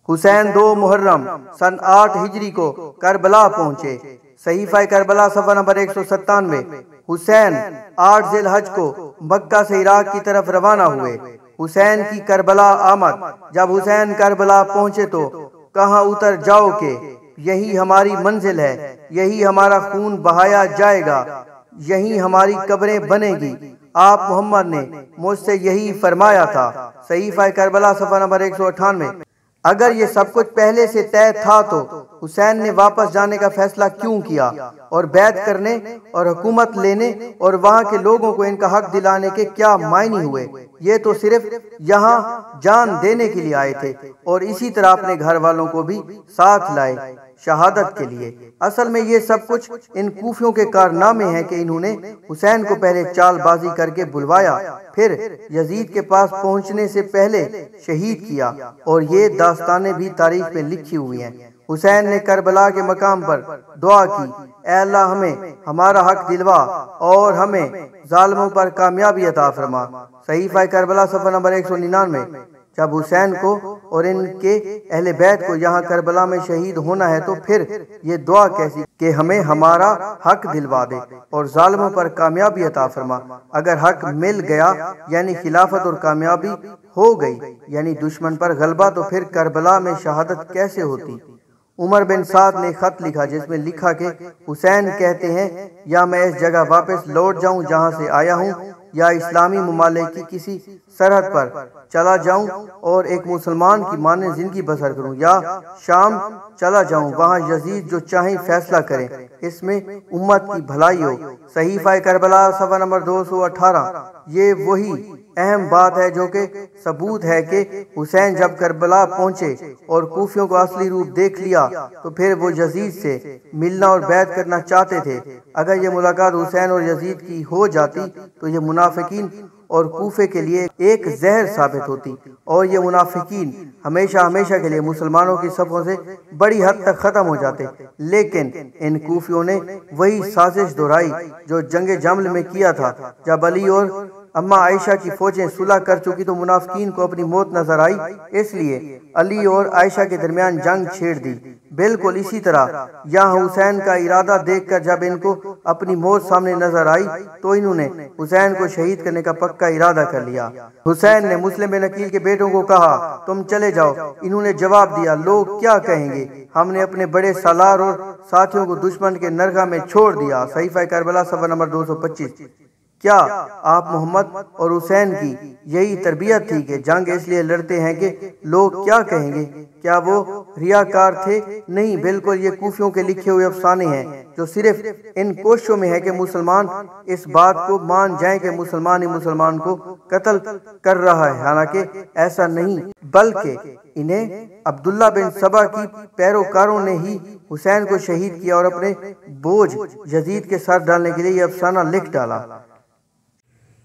حسین 2 محرم سن 8 ہجری کو کربلا پہنچے، صحیفہ کربلا صفحہ نمبر 197۔ حسین 8 ذی الحج کو مکہ سے عراق کی طرف روانہ ہوئے۔ حسین کی کربلا آمد۔ جب حسین کربلا پہنچے تو کہاں اتر جاؤ کہ یہی ہماری منزل ہے، یہی ہمارا خون بہایا جائے گا، یہی ہماری قبریں بنے گی۔ آپ محمد نے مجھ سے یہی فرمایا تھا، صحیفہ کربلا صفحہ نمبر 198۔ اگر یہ سب کچھ پہلے سے طے تھا تو حسین نے واپس جانے کا فیصلہ کیوں کیا اور بیعت کرنے اور حکومت لینے اور وہاں کے لوگوں کو ان کا حق دلانے کے کیا معنی ہوئے؟ یہ تو صرف یہاں جان دینے کے لیے آئے تھے اور اسی طرح اپنے گھر والوں کو بھی ساتھ لائے شہادت کے لیے۔ اصل میں یہ سب کچھ ان کوفیوں کے کارنامے ہیں کہ انہوں نے حسین کو پہلے چال بازی کر کے بلوایا، پھر یزید کے پاس پہنچنے سے پہلے شہید کیا، اور یہ داستانیں بھی تاریخ میں لکھی ہوئی ہیں۔ حسین نے کربلا کے مقام پر دعا کی، اے اللہ ہمیں ہمارا حق دلوا اور ہمیں ظالموں پر کامیابی عطا فرما، صحیفہ کربلا صفحہ نمبر 199۔ جب حسین کو اور ان کے اہل بیت کو یہاں کربلا میں شہید ہونا ہے تو پھر یہ دعا کیسی کہ ہمیں ہمارا حق دلوا دے اور ظالموں پر کامیابی عطا فرما۔ اگر حق مل گیا یعنی خلافت اور کامیابی ہو گئی یعنی دشمن پر غلبہ، تو پھر کربلا میں شہادت کیسے ہوتی؟ عمر بن سعد نے خط لکھا جس میں لکھا کہ حسین کہتے ہیں یا میں اس جگہ واپس لوٹ جاؤں جہاں سے آیا ہوں، یا اسلامی ممالک کی کسی سرحد پر چلا جاؤں اور ایک مسلمان کی مانند زندگی بسر کروں، یا شام چلا جاؤں وہاں یزید جو چاہیں فیصلہ کریں، اس میں امت کی بھلائی ہو۔ صحیفہ کربلا صفحہ نمبر 218۔ یہ وہی اہم بات ہے جو کہ ثبوت ہے کہ حسین جب کربلا پہنچے اور کوفیوں کو اصلی روپ دیکھ لیا تو پھر وہ یزید سے ملنا اور بیعت کرنا چاہتے تھے۔ اگر یہ ملاقات حسین اور یزید کی ہو جاتی تو یہ منافقین اور کوفے کے لیے ایک زہر ثابت ہوتی، اور یہ منافقین ہمیشہ ہمیشہ کے لیے مسلمانوں کی صفوں سے بڑی حد تک ختم ہو جاتے۔ لیکن ان کوفیوں نے وہی سازش دہرائی جو جنگ جمل میں کیا تھا۔ جب علی اور اما عائشہ کی فوجیں صلح کر چکی تو منافقین کو اپنی موت نظر آئی، اس لیے علی اور عائشہ کے درمیان جنگ چھیڑ دی۔ بالکل اسی طرح یہاں حسین کا ارادہ دیکھ کر جب ان کو اپنی موت سامنے نظر آئی تو انہوں نے حسین کو شہید کرنے کا پکا ارادہ کر لیا۔ حسین نے مسلم بن عقیل کے بیٹوں کو کہا تم چلے جاؤ۔ انہوں نے جواب دیا لوگ کیا کہیں گے، ہم نے اپنے بڑے سالار اور ساتھیوں کو دشمن کے نرغہ میں چھوڑ دیا۔ صحیفہ کربلا صفحہ نمبر 225۔ کیا آپ محمد اور حسین کی یہی تربیت تھی کہ جنگ اس لیے لڑتے ہیں کہ لوگ کیا کہیں گے؟ کیا وہ ریاکار تھے؟ نہیں، بالکل یہ کوفیوں کے لکھے ہوئے افسانے ہیں جو صرف ان کوششوں میں ہے کہ مسلمان اس بات کو مان جائیں کہ مسلمان ہی مسلمان کو قتل کر رہا ہے، حالانکہ ایسا نہیں، بلکہ انہیں عبداللہ بن سبا کی پیروکاروں نے ہی حسین کو شہید کیا اور اپنے بوجھ یزید کے سر ڈالنے کے لیے یہ افسانہ لکھ ڈالا۔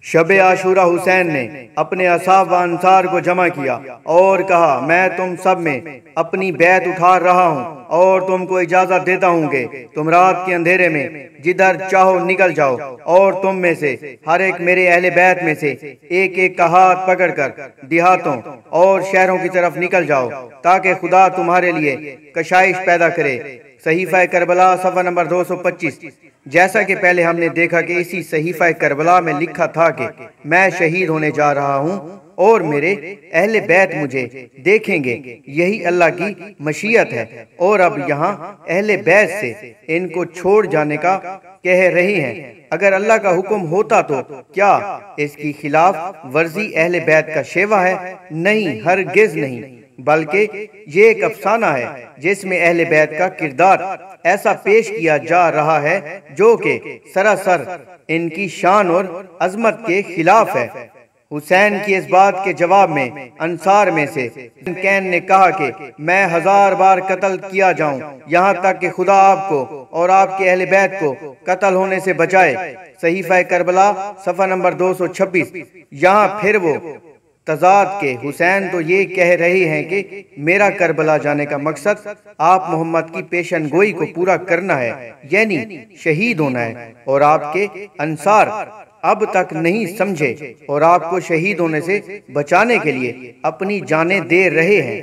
شب عاشورہ حسین نے اپنے اصحاب و انصار کو جمع کیا اور کہا میں تم سب میں اپنی بیعت اٹھا رہا ہوں اور تم کو اجازت دیتا ہوں کہ تم رات کے اندھیرے میں جدھر چاہو نکل جاؤ، اور تم میں سے ہر ایک میرے اہل بیت میں سے ایک ایک کا ہاتھ پکڑ کر دیہاتوں اور شہروں کی طرف نکل جاؤ تاکہ خدا تمہارے لیے کشائش پیدا کرے۔ صحیفہ کربلا صفحہ نمبر 225۔ جیسا کہ پہلے ہم نے دیکھا کہ اسی صحیفہ کربلا میں لکھا تھا کہ میں شہید ہونے جا رہا ہوں اور میرے اہل بیت مجھے دیکھیں گے، یہی اللہ کی مشیت ہے۔ اور اب یہاں اہل بیت سے ان کو چھوڑ جانے کا کہہ رہی ہیں۔ اگر اللہ کا حکم ہوتا تو کیا اس کی خلاف ورزی اہل بیت کا شیوا ہے؟ نہیں، ہرگز نہیں، بلکہ یہ ایک افسانہ ہے جس میں اہل بیت کا کردار ایسا پیش کیا جا رہا ہے جو کہ سراسر ان کی شان اور عظمت کے خلاف ہے۔ حسین کی اس بات کے جواب میں انصار میں سے کین نے کہا کہ میں 1000 بار قتل کیا جاؤں یہاں تک کہ خدا آپ کو اور آپ کے اہل بیت کو قتل ہونے سے بچائے۔ صحیفہ کربلا صفحہ نمبر 226۔ یہاں پھر وہ تضاد کے حسین تو یہ کہہ رہے ہیں کہ میرا کربلا جانے کا مقصد آپ محمد کی پیشن گوئی کو پورا کرنا ہے، یعنی شہید ہونا ہے، اور آپ کے انصار اب تک نہیں سمجھے اور آپ کو شہید ہونے سے بچانے کے لیے اپنی جانیں دے رہے ہیں۔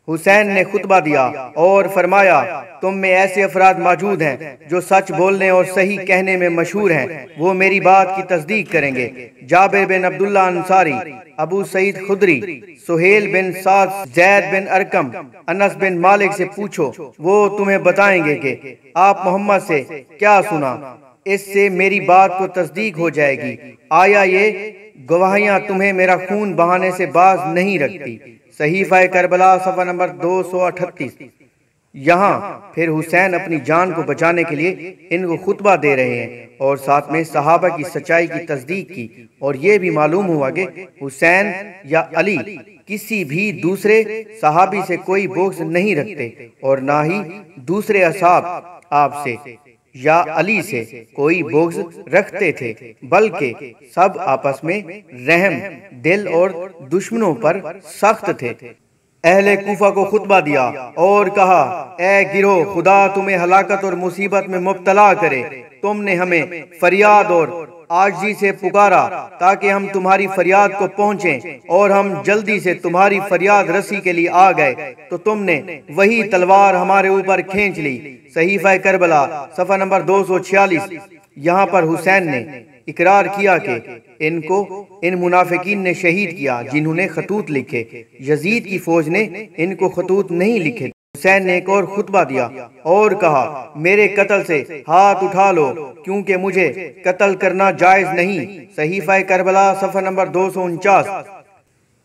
حسین نے خطبہ دیا اور فرمایا تم میں ایسے افراد موجود ہیں جو سچ بولنے اور صحیح کہنے میں مشہور ہیں، وہ میری بات کی تصدیق کریں گے۔ جابر بن عبداللہ انصاری، ابو سعید خدری، سہیل بن سعد، زید بن ارقم، انس بن مالک سے پوچھو، وہ تمہیں بتائیں گے کہ آپ محمد سے کیا سنا، اس سے میری بات کو تصدیق ہو جائے گی۔ آیا یہ گواہیاں تمہیں میرا خون بہانے سے باز نہیں رکھتی؟ صحیفہ کربلا صفحہ نمبر 238۔ یہاں پھر حسین اپنی جان کو بچانے کے لیے ان کو خطبہ دے رہے ہیں اور ساتھ میں صحابہ کی سچائی کی تصدیق کی، اور یہ بھی معلوم ہوا کہ حسین یا علی کسی بھی دوسرے صحابی سے کوئی بغض نہیں رکھتے اور نہ ہی دوسرے اصحاب آپ سے یا علی سے کوئی بغض رکھتے تھے، بلکہ سب آپس میں رحم دل اور دشمنوں پر سخت تھے۔ اہل کوفہ کو خطبہ دیا اور کہا اے گروہ، خدا تمہیں ہلاکت اور مصیبت میں مبتلا کرے، تم نے ہمیں فریاد اور عاجزی سے پکارا تاکہ ہم تمہاری فریاد کو پہنچیں، اور ہم جلدی سے تمہاری فریاد رسی کے لیے آ گئے تو تم نے وہی تلوار ہمارے اوپر کھینچ لی۔ صحیفہ کربلا صفحہ نمبر 246۔ یہاں پر حسین نے اقرار کیا کہ ان منافقین نے شہید کیا جنہوں نے خطوط لکھے، یزید کی فوج نے ان کو خطوط نہیں لکھے۔ حسین نے ایک اور خطبہ دیا اور کہا، میرے قتل سے ہاتھ اٹھا لو کیونکہ مجھے قتل کرنا جائز نہیں۔ صحیفہ کربلا صفحہ نمبر 249۔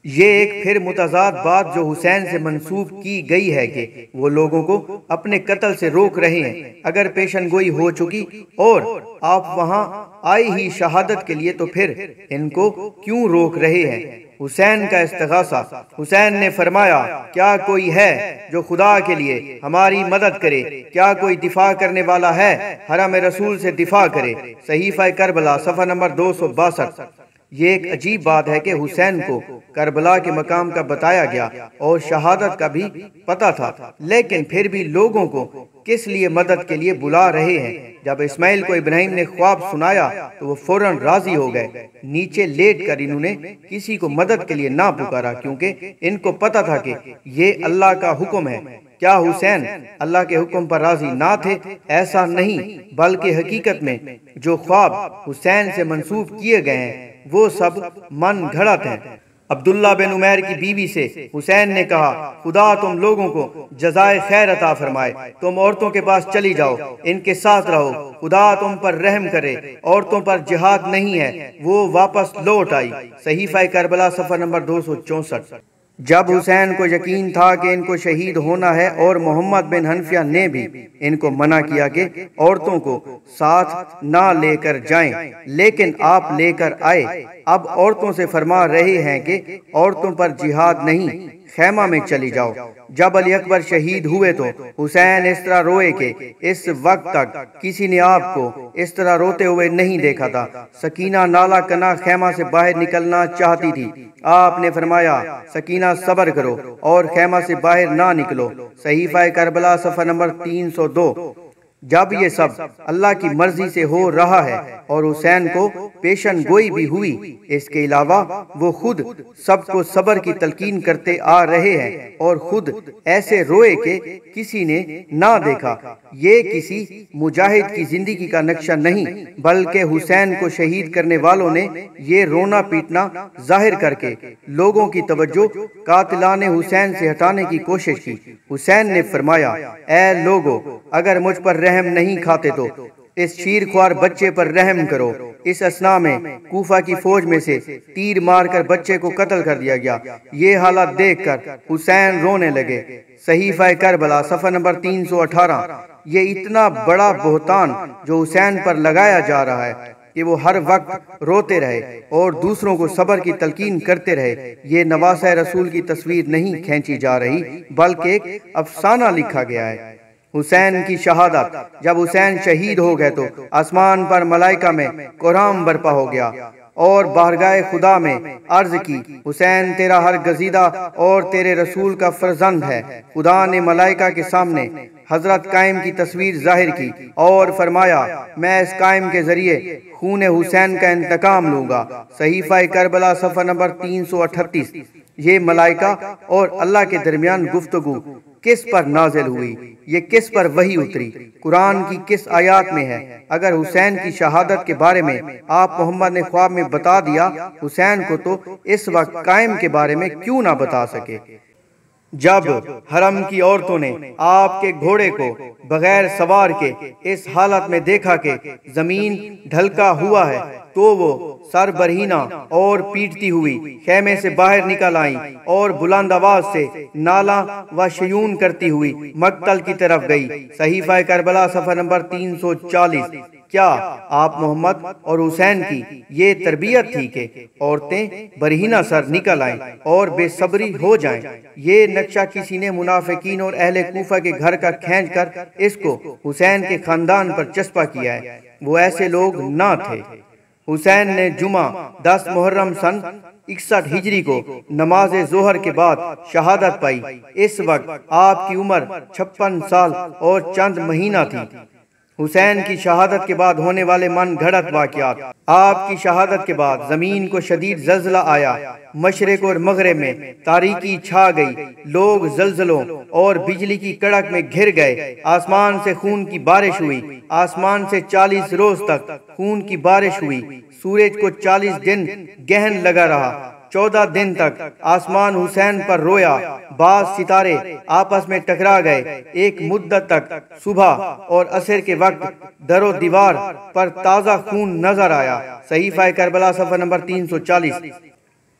یہ ایک پھر متضاد بات جو حسین سے منسوب کی گئی ہے کہ وہ لوگوں کو اپنے قتل سے روک رہے ہیں۔ اگر پیشن گوئی ہو چکی اور آپ وہاں آئی ہی شہادت کے لیے تو پھر ان کو کیوں روک رہے ہیں؟ حسین کا استغاثہ۔ حسین نے فرمایا، کیا کوئی ہے جو خدا کے لیے ہماری مدد کرے؟ کیا کوئی دفاع کرنے والا ہے حرم رسول سے دفاع کرے؟ صحیفہ کربلا صفحہ نمبر 262۔ یہ ایک عجیب بات ہے کہ حسین کو کربلا کے مقام کا بتایا گیا اور شہادت کا بھی پتہ تھا، لیکن پھر بھی لوگوں کو کس لیے مدد کے لیے بلا رہے ہیں؟ جب اسماعیل کو ابراہیم نے خواب سنایا تو وہ فوراً راضی ہو گئے۔ نیچے لیٹ کر انہوں نے کسی کو مدد کے لیے نہ پکارا کیونکہ ان کو پتہ تھا کہ یہ اللہ کا حکم ہے۔ کیا حسین اللہ کے حکم پر راضی نہ تھے؟ ایسا نہیں، بلکہ حقیقت میں جو خواب حسین سے منسوب کیے گئے ہیں وہ سب من گھڑت ہیں۔ عبداللہ بن عمیر کی بیوی سے حسین نے کہا، خدا تم لوگوں کو جزائے خیر عطا فرمائے، تم عورتوں کے پاس چلی جاؤ، ان کے ساتھ رہو، خدا تم پر رحم کرے، عورتوں پر جہاد نہیں ہے۔ وہ واپس لوٹ آئی۔ صحیفہ کربلا صفحہ نمبر 264۔ جب حسین کو یقین تھا کہ ان کو شہید ہونا ہے اور محمد بن حنفیہ نے بھی ان کو منع کیا کہ عورتوں کو ساتھ نہ لے کر جائیں، لیکن آپ لے کر آئے۔ اب عورتوں سے فرما رہے ہیں کہ عورتوں پر جہاد نہیں، خیمہ میں چلی جاؤ۔ جب علی اکبر شہید ہوئے تو حسین اس طرح روئے کہ اس وقت تک کسی نے آپ کو اس طرح روتے ہوئے نہیں دیکھا تھا۔ سکینہ نالہ کنا خیمہ سے باہر نکلنا چاہتی تھی۔ آپ نے فرمایا، سکینہ صبر کرو اور خیمہ سے باہر نہ نکلو۔ صحیفہ کربلا صفحہ نمبر 302۔ جب یہ سب اللہ کی مرضی سے ہو رہا ہے اور حسین کو پیشن گوئی بھی ہوئی، اس کے علاوہ وہ خود سب کو صبر کی تلقین کرتے آ رہے ہیں اور خود ایسے روئے کہ کسی نے نہ دیکھا۔ یہ کسی مجاہد کی زندگی کا نقشہ نہیں، بلکہ حسین کو شہید کرنے والوں نے یہ رونا پیٹنا ظاہر کر کے لوگوں کی توجہ قاتلان حسین سے ہٹانے کی کوشش کی۔ حسین نے فرمایا، اے لوگو، اگر مجھ پر رحم نہیں کھاتے تو اس شیر خوار بچے پر رحم کرو۔ اس اثناء میں کوفہ کی فوج میں سے تیر مار کر بچے کو قتل کر دیا گیا۔ یہ حالت دیکھ کر حسین رونے لگے۔ صحیفہ کربلا صفحہ نمبر 318۔ یہ اتنا بڑا بہتان جو حسین پر لگایا جا رہا ہے کہ وہ ہر وقت روتے رہے اور دوسروں کو صبر کی تلقین کرتے رہے، یہ نواسہ رسول کی تصویر نہیں کھینچی جا رہی بلکہ ایک افسانہ لکھا گیا ہے۔ حسین کی شہادت۔ جب حسین شہید ہو گئے تو آسمان پر ملائکہ میں قرآن برپا ہو گیا اور بارگاہ خدا میں عرض کی، حسین تیرا ہر گزیدہ اور تیرے رسول کا فرزند ہے۔ خدا نے ملائکہ کے سامنے حضرت قائم کی تصویر ظاہر کی اور فرمایا، میں اس قائم کے ذریعے خون حسین کا انتقام لوں گا۔ صحیفہ کربلا صفحہ نمبر 338۔ یہ ملائکہ اور اللہ کے درمیان گفتگو کس پر نازل ہوئی؟ یہ کس پر وحی اتری؟ قرآن کی کس آیات میں ہے؟ اگر حسین کی شہادت کے بارے میں آپ محمد نے خواب میں بتا دیا، حسین کو تو اس وقت قائم کے بارے میں کیوں نہ بتا سکے؟ جب حرم کی عورتوں نے آپ کے گھوڑے کو بغیر سوار کے اس حالت میں دیکھا کہ زمین ڈھلکا ہوا ہے تو وہ سر برہنہ اور پیٹتی ہوئی خیمے سے باہر نکل آئیں اور بلند آواز سے نالہ و شیون کرتی ہوئی مقتل کی طرف گئی۔ صحیفہ کربلا صفحہ نمبر 340۔ کیا آپ محمد اور حسین کی یہ تربیت تھی کہ عورتیں برہنہ سر نکل آئیں اور بے صبری ہو جائیں؟ یہ نقشہ کسی نے منافقین اور اہل کوفہ کے گھر کا کھینچ کر اس کو حسین کے خاندان پر چسپا کیا ہے۔ وہ ایسے لوگ نہ تھے۔ حسین نے جمعہ 10 محرم سن 61 ہجری کو نماز ظہر کے بعد شہادت پائی۔ اس وقت آپ کی عمر 56 سال اور چند مہینہ تھی۔ حسین کی شہادت کے بعد ہونے والے من گھڑت واقعات۔ آپ کی شہادت کے بعد زمین کو شدید زلزلہ آیا، مشرق اور مغرب میں تاریکی چھا گئی، لوگ زلزلوں اور بجلی کی کڑک میں گھر گئے، آسمان سے خون کی بارش ہوئی، آسمان سے 40 روز تک خون کی بارش ہوئی، سورج کو 40 دن گہن لگا رہا، 14 دن تک آسمان حسین پر رویا، بعض ستارے آپس میں ٹکرا گئے، ایک مدت تک صبح اور عصر کے وقت در و دیوار پر تازہ خون نظر آیا۔ صحیفہ کربلا صفحہ نمبر 340۔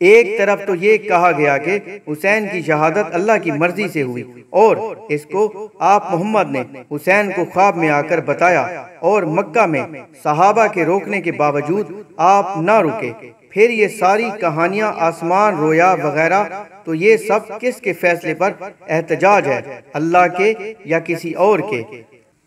ایک طرف تو یہ کہا گیا کہ حسین کی شہادت اللہ کی مرضی سے ہوئی، اور اس کو آپ محمد نے حسین کو خواب میں آ کر بتایا، اور مکہ میں صحابہ کے روکنے کے باوجود آپ نہ رکے۔ پھر یہ ساری کہانیاں آسمان، رویا وغیرہ، تو یہ سب کس کے فیصلے پر احتجاج ہے، اللہ کے یا کسی اور کے؟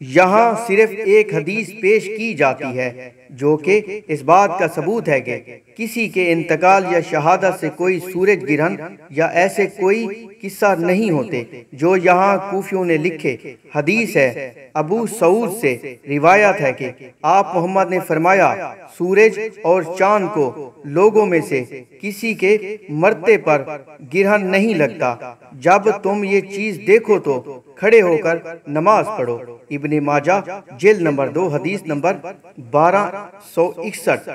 یہاں صرف ایک حدیث پیش کی جاتی ہے جو کہ اس بات کا ثبوت ہے کہ کسی کے انتقال یا شہادت سے کوئی سورج گرہن یا ایسے کوئی قصہ نہیں ہوتے جو یہاں کوفیوں نے لکھے۔ حدیث ہے، ابو سعود سے روایت ہے کہ آپ محمد نے فرمایا، سورج اور چاند کو لوگوں میں سے کسی کے مرتے پر گرہن نہیں لگتا، جب تم یہ چیز دیکھو تو کھڑے ہو کر نماز پڑھو۔ ابن ماجہ جلد نمبر 2 حدیث نمبر 1261۔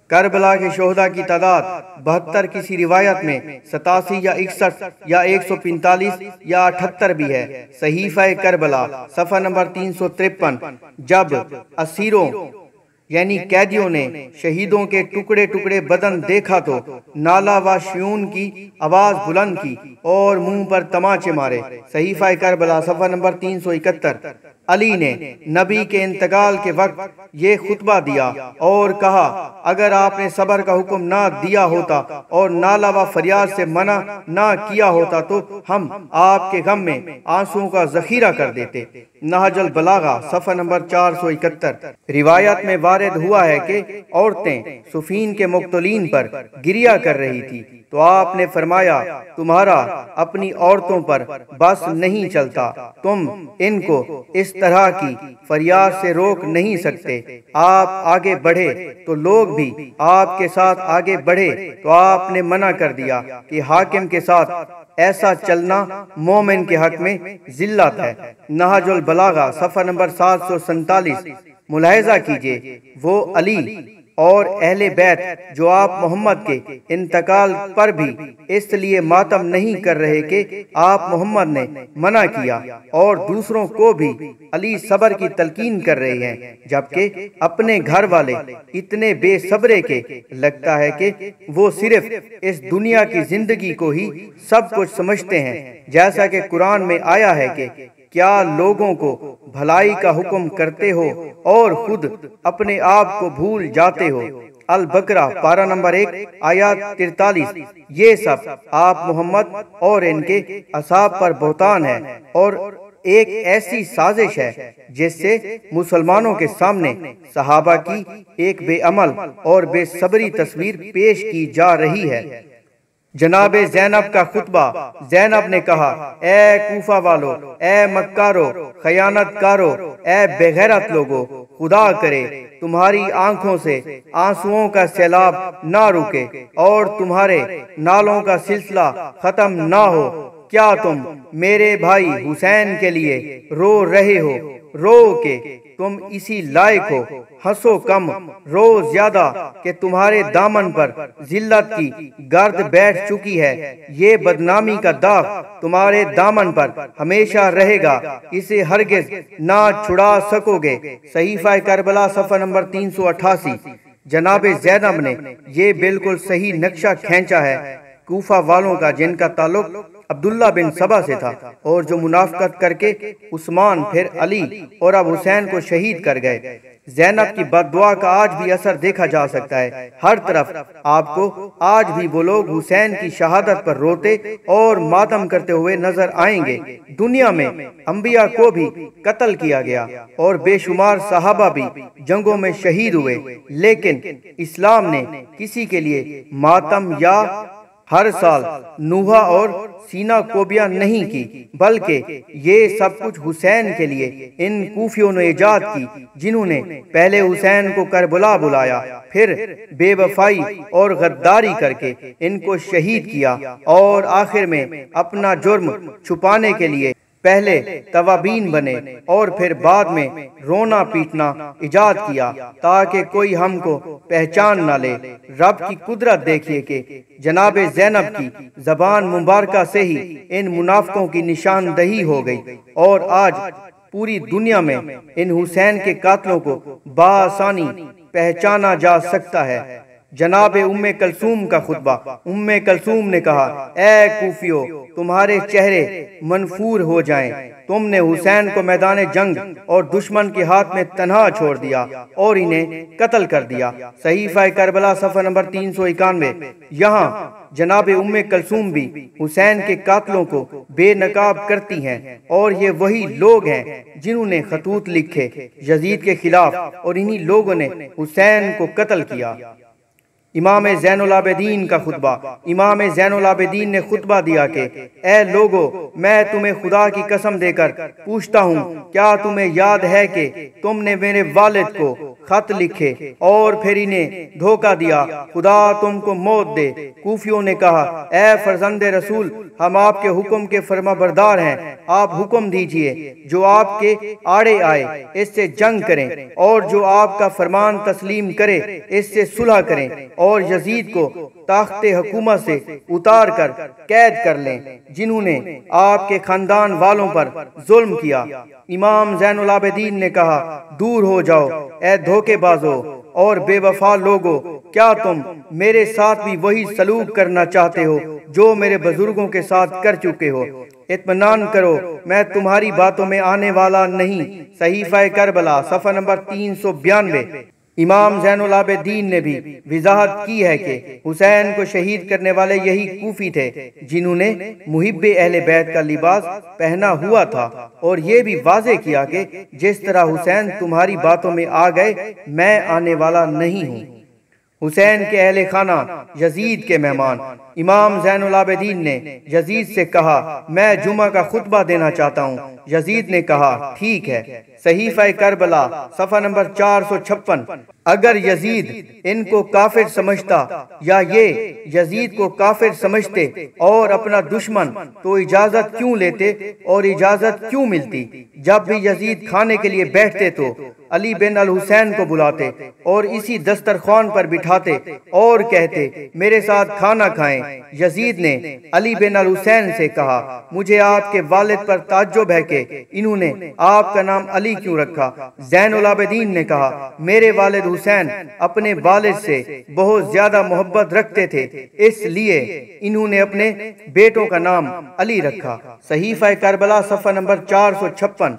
کربلا کے شہداء کی تعداد 72، کسی روایت میں 87 یا 61 یا 145 یا 78 بھی ہے۔ صحیفہ کربلا صفحہ نمبر 353۔ جب اسیروں یعنی قیدیوں نے شہیدوں کے ٹکڑے ٹکڑے بدن دیکھا تو نالہ و شیون کی آواز بلند کی اور منہ پر تماچے مارے۔ صحیفہ کربلا صفحہ نمبر 371۔ علی نے نبی کے انتقال کے وقت یہ خطبہ دیا اور کہا، اگر آپ نے صبر کا حکم نہ دیا ہوتا اور نالہ و فریاد سے منع نہ کیا ہوتا تو ہم آپ کے غم میں آنسوؤں کا ذخیرہ کر دیتے۔ نہج البلاغہ صفحہ نمبر 471۔ روایت میں وارد ہوا ہے کہ عورتیں صفین کے مقتولین پر گریہ کر رہی تھی تو آپ نے فرمایا، تمہارا اپنی عورتوں پر بس نہیں چلتا، تم ان کو اس طرح کی فریاد سے روک نہیں سکتے۔ آپ آگے بڑھے تو لوگ بھی آپ کے ساتھ آگے بڑھے تو آپ نے منع کر دیا کہ حاکم کے ساتھ ایسا چلنا مومن کے حق میں ذلت ہے۔ نہج البلاغہ صفحہ نمبر 747۔ ملاحظہ کیجئے، وہ علی اور اہل بیت جو آپ محمد کے انتقال پر بھی اس لیے ماتم نہیں کر رہے کہ آپ محمد نے منع کیا، اور دوسروں کو بھی علی صبر کی تلقین کر رہے ہیں، جبکہ اپنے گھر والے اتنے بے صبرے کے لگتا ہے کہ وہ صرف اس دنیا کی زندگی کو ہی سب کچھ سمجھتے ہیں، جیسا کہ قرآن میں آیا ہے کہ کیا لوگوں کو بھلائی کا حکم کرتے ہو اور خود اپنے آپ کو بھول جاتے ہو۔ البقرہ پارہ نمبر 1 آیات 43۔ یہ سب آپ محمد اور ان کے اصحاب پر بہتان ہے اور ایک ایسی سازش ہے جس سے مسلمانوں کے سامنے صحابہ کی ایک بے عمل اور بے صبری تصویر پیش کی جا رہی ہے۔ جناب زینب کا خطبہ۔ زینب نے کہا، اے کوفہ والو، اے مکارو، خیانت کارو، اے بے غیرت لوگو، خدا کرے تمہاری آنکھوں سے آنسوؤں کا سیلاب نہ رکے اور تمہارے نالوں کا سلسلہ ختم نہ ہو۔ کیا تم میرے بھائی حسین کے لیے رو رہے ہو؟ رو کہ تم اسی لائق ہو، ہنسو کم، رو زیادہ کہ تمہارے دامن پر ذلت کی گرد بیٹھ چکی ہے۔ یہ بدنامی کا داغ تمہارے دامن پر ہمیشہ رہے گا، اسے ہرگز نہ چھڑا سکو گے۔ صحیفہ کربلا صفحہ نمبر 388۔ جناب زینب نے یہ بالکل صحیح نقشہ کھینچا ہے کوفہ والوں کا، جن کا تعلق عبداللہ بن سبا سے تھا اور جو منافقت کر کے عثمان پھر علی اور اب حسین کو شہید کر گئے۔ زینب کی بد دعا کا آج بھی اثر دیکھا جا سکتا ہے۔ ہر طرف آپ کو آج بھی وہ لوگ حسین کی شہادت پر روتے اور ماتم کرتے ہوئے نظر آئیں گے۔ دنیا میں انبیاء کو بھی قتل کیا گیا اور بے شمار صحابہ بھی جنگوں میں شہید ہوئے، لیکن اسلام نے کسی کے لیے ماتم یا ہر سال نوحہ اور سینہ کوبیاں نہیں کی، بلکہ یہ سب کچھ حسین کے لیے ان کوفیوں نے ایجاد کی، جنہوں نے پہلے حسین کو کربلا بلایا، پھر بے وفائی اور غداری کر کے ان کو شہید کیا، اور آخر میں اپنا جرم چھپانے کے لیے پہلے توابین بنے اور پھر بعد میں رونا پیٹنا ایجاد کیا تاکہ کوئی ہم کو پہچان نہ لے۔ رب کی قدرت دیکھیے کہ جناب زینب کی زبان مبارکہ سے ہی ان منافقوں کی نشاندہی ہو گئی، اور آج پوری دنیا میں ان حسین کے قاتلوں کو بآسانی پہچانا جا سکتا ہے۔ جناب ام کلثوم کا خطبہ۔ ام کلثوم نے کہا، اے کوفیو، تمہارے چہرے منفور ہو جائیں، تم نے حسین کو میدان جنگ اور دشمن کے ہاتھ میں تنہا چھوڑ دیا اور انہیں قتل کر دیا۔ صحیفہ کربلا صفحہ نمبر 391۔ یہاں جناب ام کلثوم بھی حسین کے قاتلوں کو بے نقاب کرتی ہیں، اور یہ وہی لوگ ہیں جنہوں نے خطوط لکھے یزید کے خلاف، اور انہی لوگوں نے حسین کو قتل کیا۔ امام زین العابدین کا خطبہ۔ امام زین العابدین نے خطبہ دیا کہ اے لوگو، میں تمہیں خدا کی قسم دے کر پوچھتا ہوں، کیا تمہیں یاد ہے کہ تم نے میرے والد کو خط لکھے اور پھر انہیں دھوکہ دیا؟ خدا تم کو موت دے۔ کوفیوں نے کہا، اے فرزند رسول، ہم آپ کے حکم کے فرما بردار ہیں، آپ حکم دیجئے، جو آپ کے آڑے آئے اس سے جنگ کریں، اور جو آپ کا فرمان تسلیم کرے اس سے صلح کریں، اور یزید کو تخت حکومت سے اتار کر قید کر لیں، جنہوں نے آپ کے خاندان والوں پر ظلم کیا۔ امام زین العابدین نے کہا، دور ہو جاؤ اے دھوکے بازو اور بے وفا لوگو، کیا تم میرے ساتھ بھی وہی سلوک کرنا چاہتے ہو جو میرے بزرگوں کے ساتھ کر چکے ہو؟ اطمینان کرو، میں تمہاری باتوں میں آنے والا نہیں۔ صحیفہ کربلا صفحہ نمبر 392۔ امام زین العابدین نے بھی وضاحت کی ہے کہ حسین کو شہید کرنے والے یہی کوفی تھے جنہوں نے محب اہل بیت کا لباس پہنا ہوا تھا، اور یہ بھی واضح کیا کہ جس طرح حسین تمہاری باتوں میں آ گئے، میں آنے والا نہیں ہوں۔ حسین کے اہل خانہ یزید کے مہمان۔ امام زین العابدین نے یزید سے کہا، میں جمعہ کا خطبہ دینا چاہتا ہوں۔ یزید نے کہا، ٹھیک ہے۔ صحیفہ کربلا صفحہ نمبر 456۔ اگر یزید ان کو کافر سمجھتا یا یہ یزید کو کافر سمجھتے اور اپنا دشمن، تو اجازت کیوں لیتے اور اجازت کیوں ملتی؟ جب بھی یزید کھانے کے لیے بیٹھتے تو علی بن الحسین کو بلاتے اور اسی دسترخوان پر بٹھاتے اور کہتے، میرے ساتھ کھانا کھائیں۔ یزید نے علی بن الحسین سے کہا، مجھے آپ کے والد پر تعجب ہے کہ انہوں نے آپ کا نام علی کیوں رکھا؟ زین العابدین نے کہا، میرے والد حسین اپنے والد سے بہت زیادہ محبت رکھتے تھے، اس لیے انہوں نے اپنے بیٹوں کا نام علی رکھا۔ صحیفہ کربلا صفحہ نمبر 456۔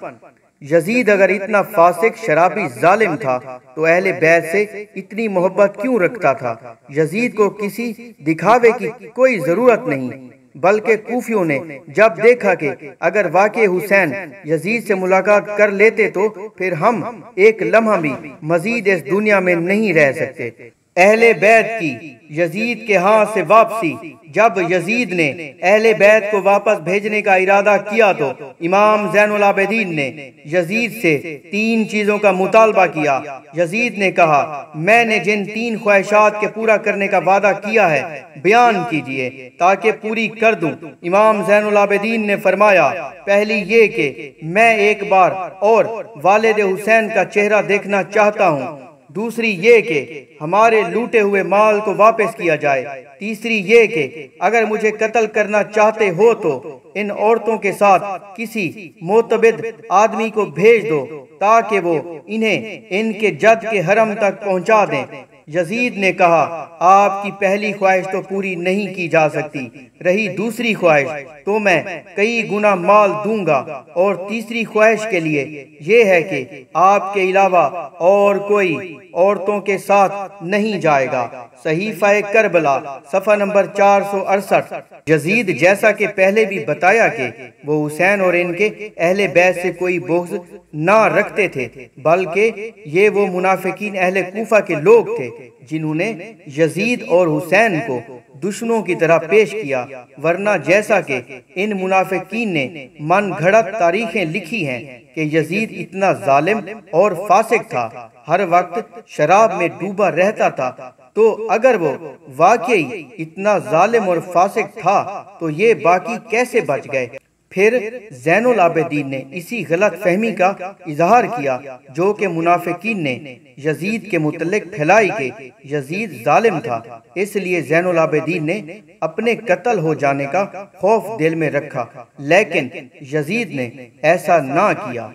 یزید اگر اتنا فاسق، شرابی، ظالم تھا تو اہل بیت سے اتنی محبت کیوں رکھتا تھا؟ یزید کو کسی دکھاوے کی کوئی ضرورت نہیں، بلکہ کوفیوں نے جب دیکھا کہ اگر واقع حسین یزید سے ملاقات کر لیتے تو پھر ہم ایک لمحہ بھی مزید اس دنیا میں نہیں رہ سکتے۔ اہل بیت کی یزید کے ہاں سے واپسی۔ جب یزید نے اہل بیت کو واپس بھیجنے کا ارادہ کیا تو امام زین العابدین نے یزید سے 3 چیزوں کا مطالبہ کیا۔ یزید نے کہا، میں نے جن 3 خواہشات کے پورا کرنے کا وعدہ کیا ہے بیان کیجئے تاکہ پوری کر دوں۔ امام زین العابدین نے فرمایا، پہلی یہ کہ میں ایک بار اور والد حسین کا چہرہ دیکھنا چاہتا ہوں، دوسری یہ کہ ہمارے لوٹے ہوئے مال کو واپس کیا جائے، تیسری یہ کہ اگر مجھے قتل کرنا چاہتے ہو تو ان عورتوں کے ساتھ کسی معتبد آدمی کو بھیج دو تاکہ وہ انہیں ان کے جد کے حرم تک پہنچا دیں۔ یزید نے کہا، آپ کی پہلی خواہش تو پوری نہیں کی جا سکتی، رہی دوسری خواہش تو میں کئی گنا مال دوں گا، اور تیسری خواہش کے لیے یہ ہے کہ آپ کے علاوہ اور کوئی عورتوں کے ساتھ نہیں جائے گا۔ صحیفہ کربلا صفحہ نمبر 468۔ یزید جیسا کہ پہلے بھی بتایا کہ وہ حسین اور ان کے اہل بیت سے کوئی بغض نہ رکھتے تھے، بلکہ یہ وہ منافقین اہل کوفہ کے لوگ تھے جنہوں نے یزید اور حسین کو دشمنوں کی طرح پیش کیا، ورنہ جیسا کہ ان منافقین نے من گھڑت تاریخیں لکھی ہیں کہ یزید اتنا ظالم اور فاسق تھا، ہر وقت شراب میں ڈوبا رہتا تھا، تو اگر وہ واقعی اتنا ظالم اور فاسق تھا تو یہ باقی کیسے بچ گئے؟ پھر زین العابدین نے اسی غلط فہمی کا اظہار کیا جو کہ منافقین نے یزید کے متعلق پھیلائی کہ یزید ظالم تھا، اس لیے زین العابدین نے اپنے قتل ہو جانے کا خوف دل میں رکھا، لیکن یزید نے ایسا نہ کیا۔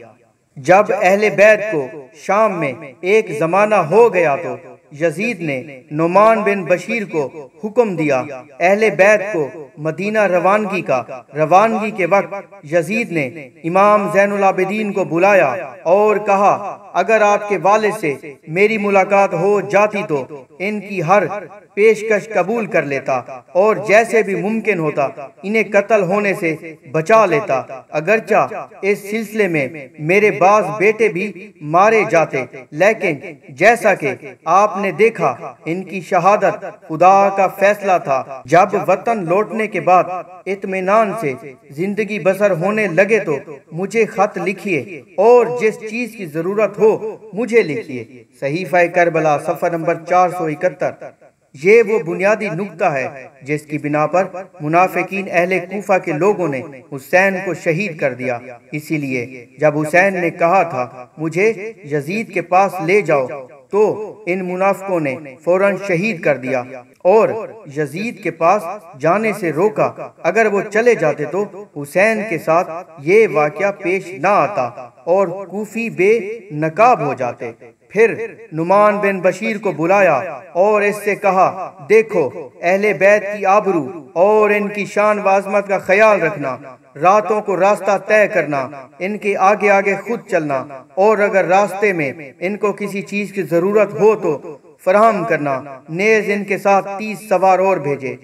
جب اہل بیت کو شام میں ایک زمانہ ہو گیا تو یزید نے نعمان بن بشیر کو حکم دیا اہل بیت کو مدینہ روانگی کے وقت یزید نے امام زین العابدین کو بلایا اور کہا اگر آپ کے والد سے میری ملاقات ہو جاتی تو ان کی ہر پیشکش قبول کر لیتا اور جیسے بھی ممکن ہوتا انہیں قتل ہونے سے بچا لیتا، اگرچہ اس سلسلے میں میرے بعض بیٹے بھی مارے جاتے، لیکن جیسا کہ آپ نے دیکھا ان کی شہادت خدا کا فیصلہ تھا۔ جب وطن لوٹنے کے بعد اطمینان سے زندگی بسر ہونے لگے تو مجھے خط لکھیے اور جس چیز کی ضرورت ہو مجھے لکھیے۔ صحیفہ کربلا صفحہ نمبر 471۔ یہ وہ بنیادی نقطہ ہے جس کی بنا پر منافقین اہل کوفہ کے لوگوں نے حسین کو شہید کر دیا۔ اسی لیے جب حسین نے کہا تھا مجھے یزید کے پاس لے جاؤ تو ان منافقوں نے فوراً شہید کر دیا اور یزید کے پاس جانے سے روکا، اگر وہ چلے جاتے تو حسین کے ساتھ یہ واقعہ پیش نہ آتا اور کوفی بے نقاب ہو جاتے۔ پھر نعمان بن بشیر کو بلایا اور اس سے کہا دیکھو اہل بیت کی آبرو اور ان کی شان و عظمت کا خیال رکھنا، راتوں کو راستہ طے کرنا، ان کے آگے آگے خود چلنا، اور اگر راستے میں ان کو کسی چیز کی ضرورت ہو تو فراہم کرنا، نیز ان کے ساتھ 30 سوار اور بھیجے۔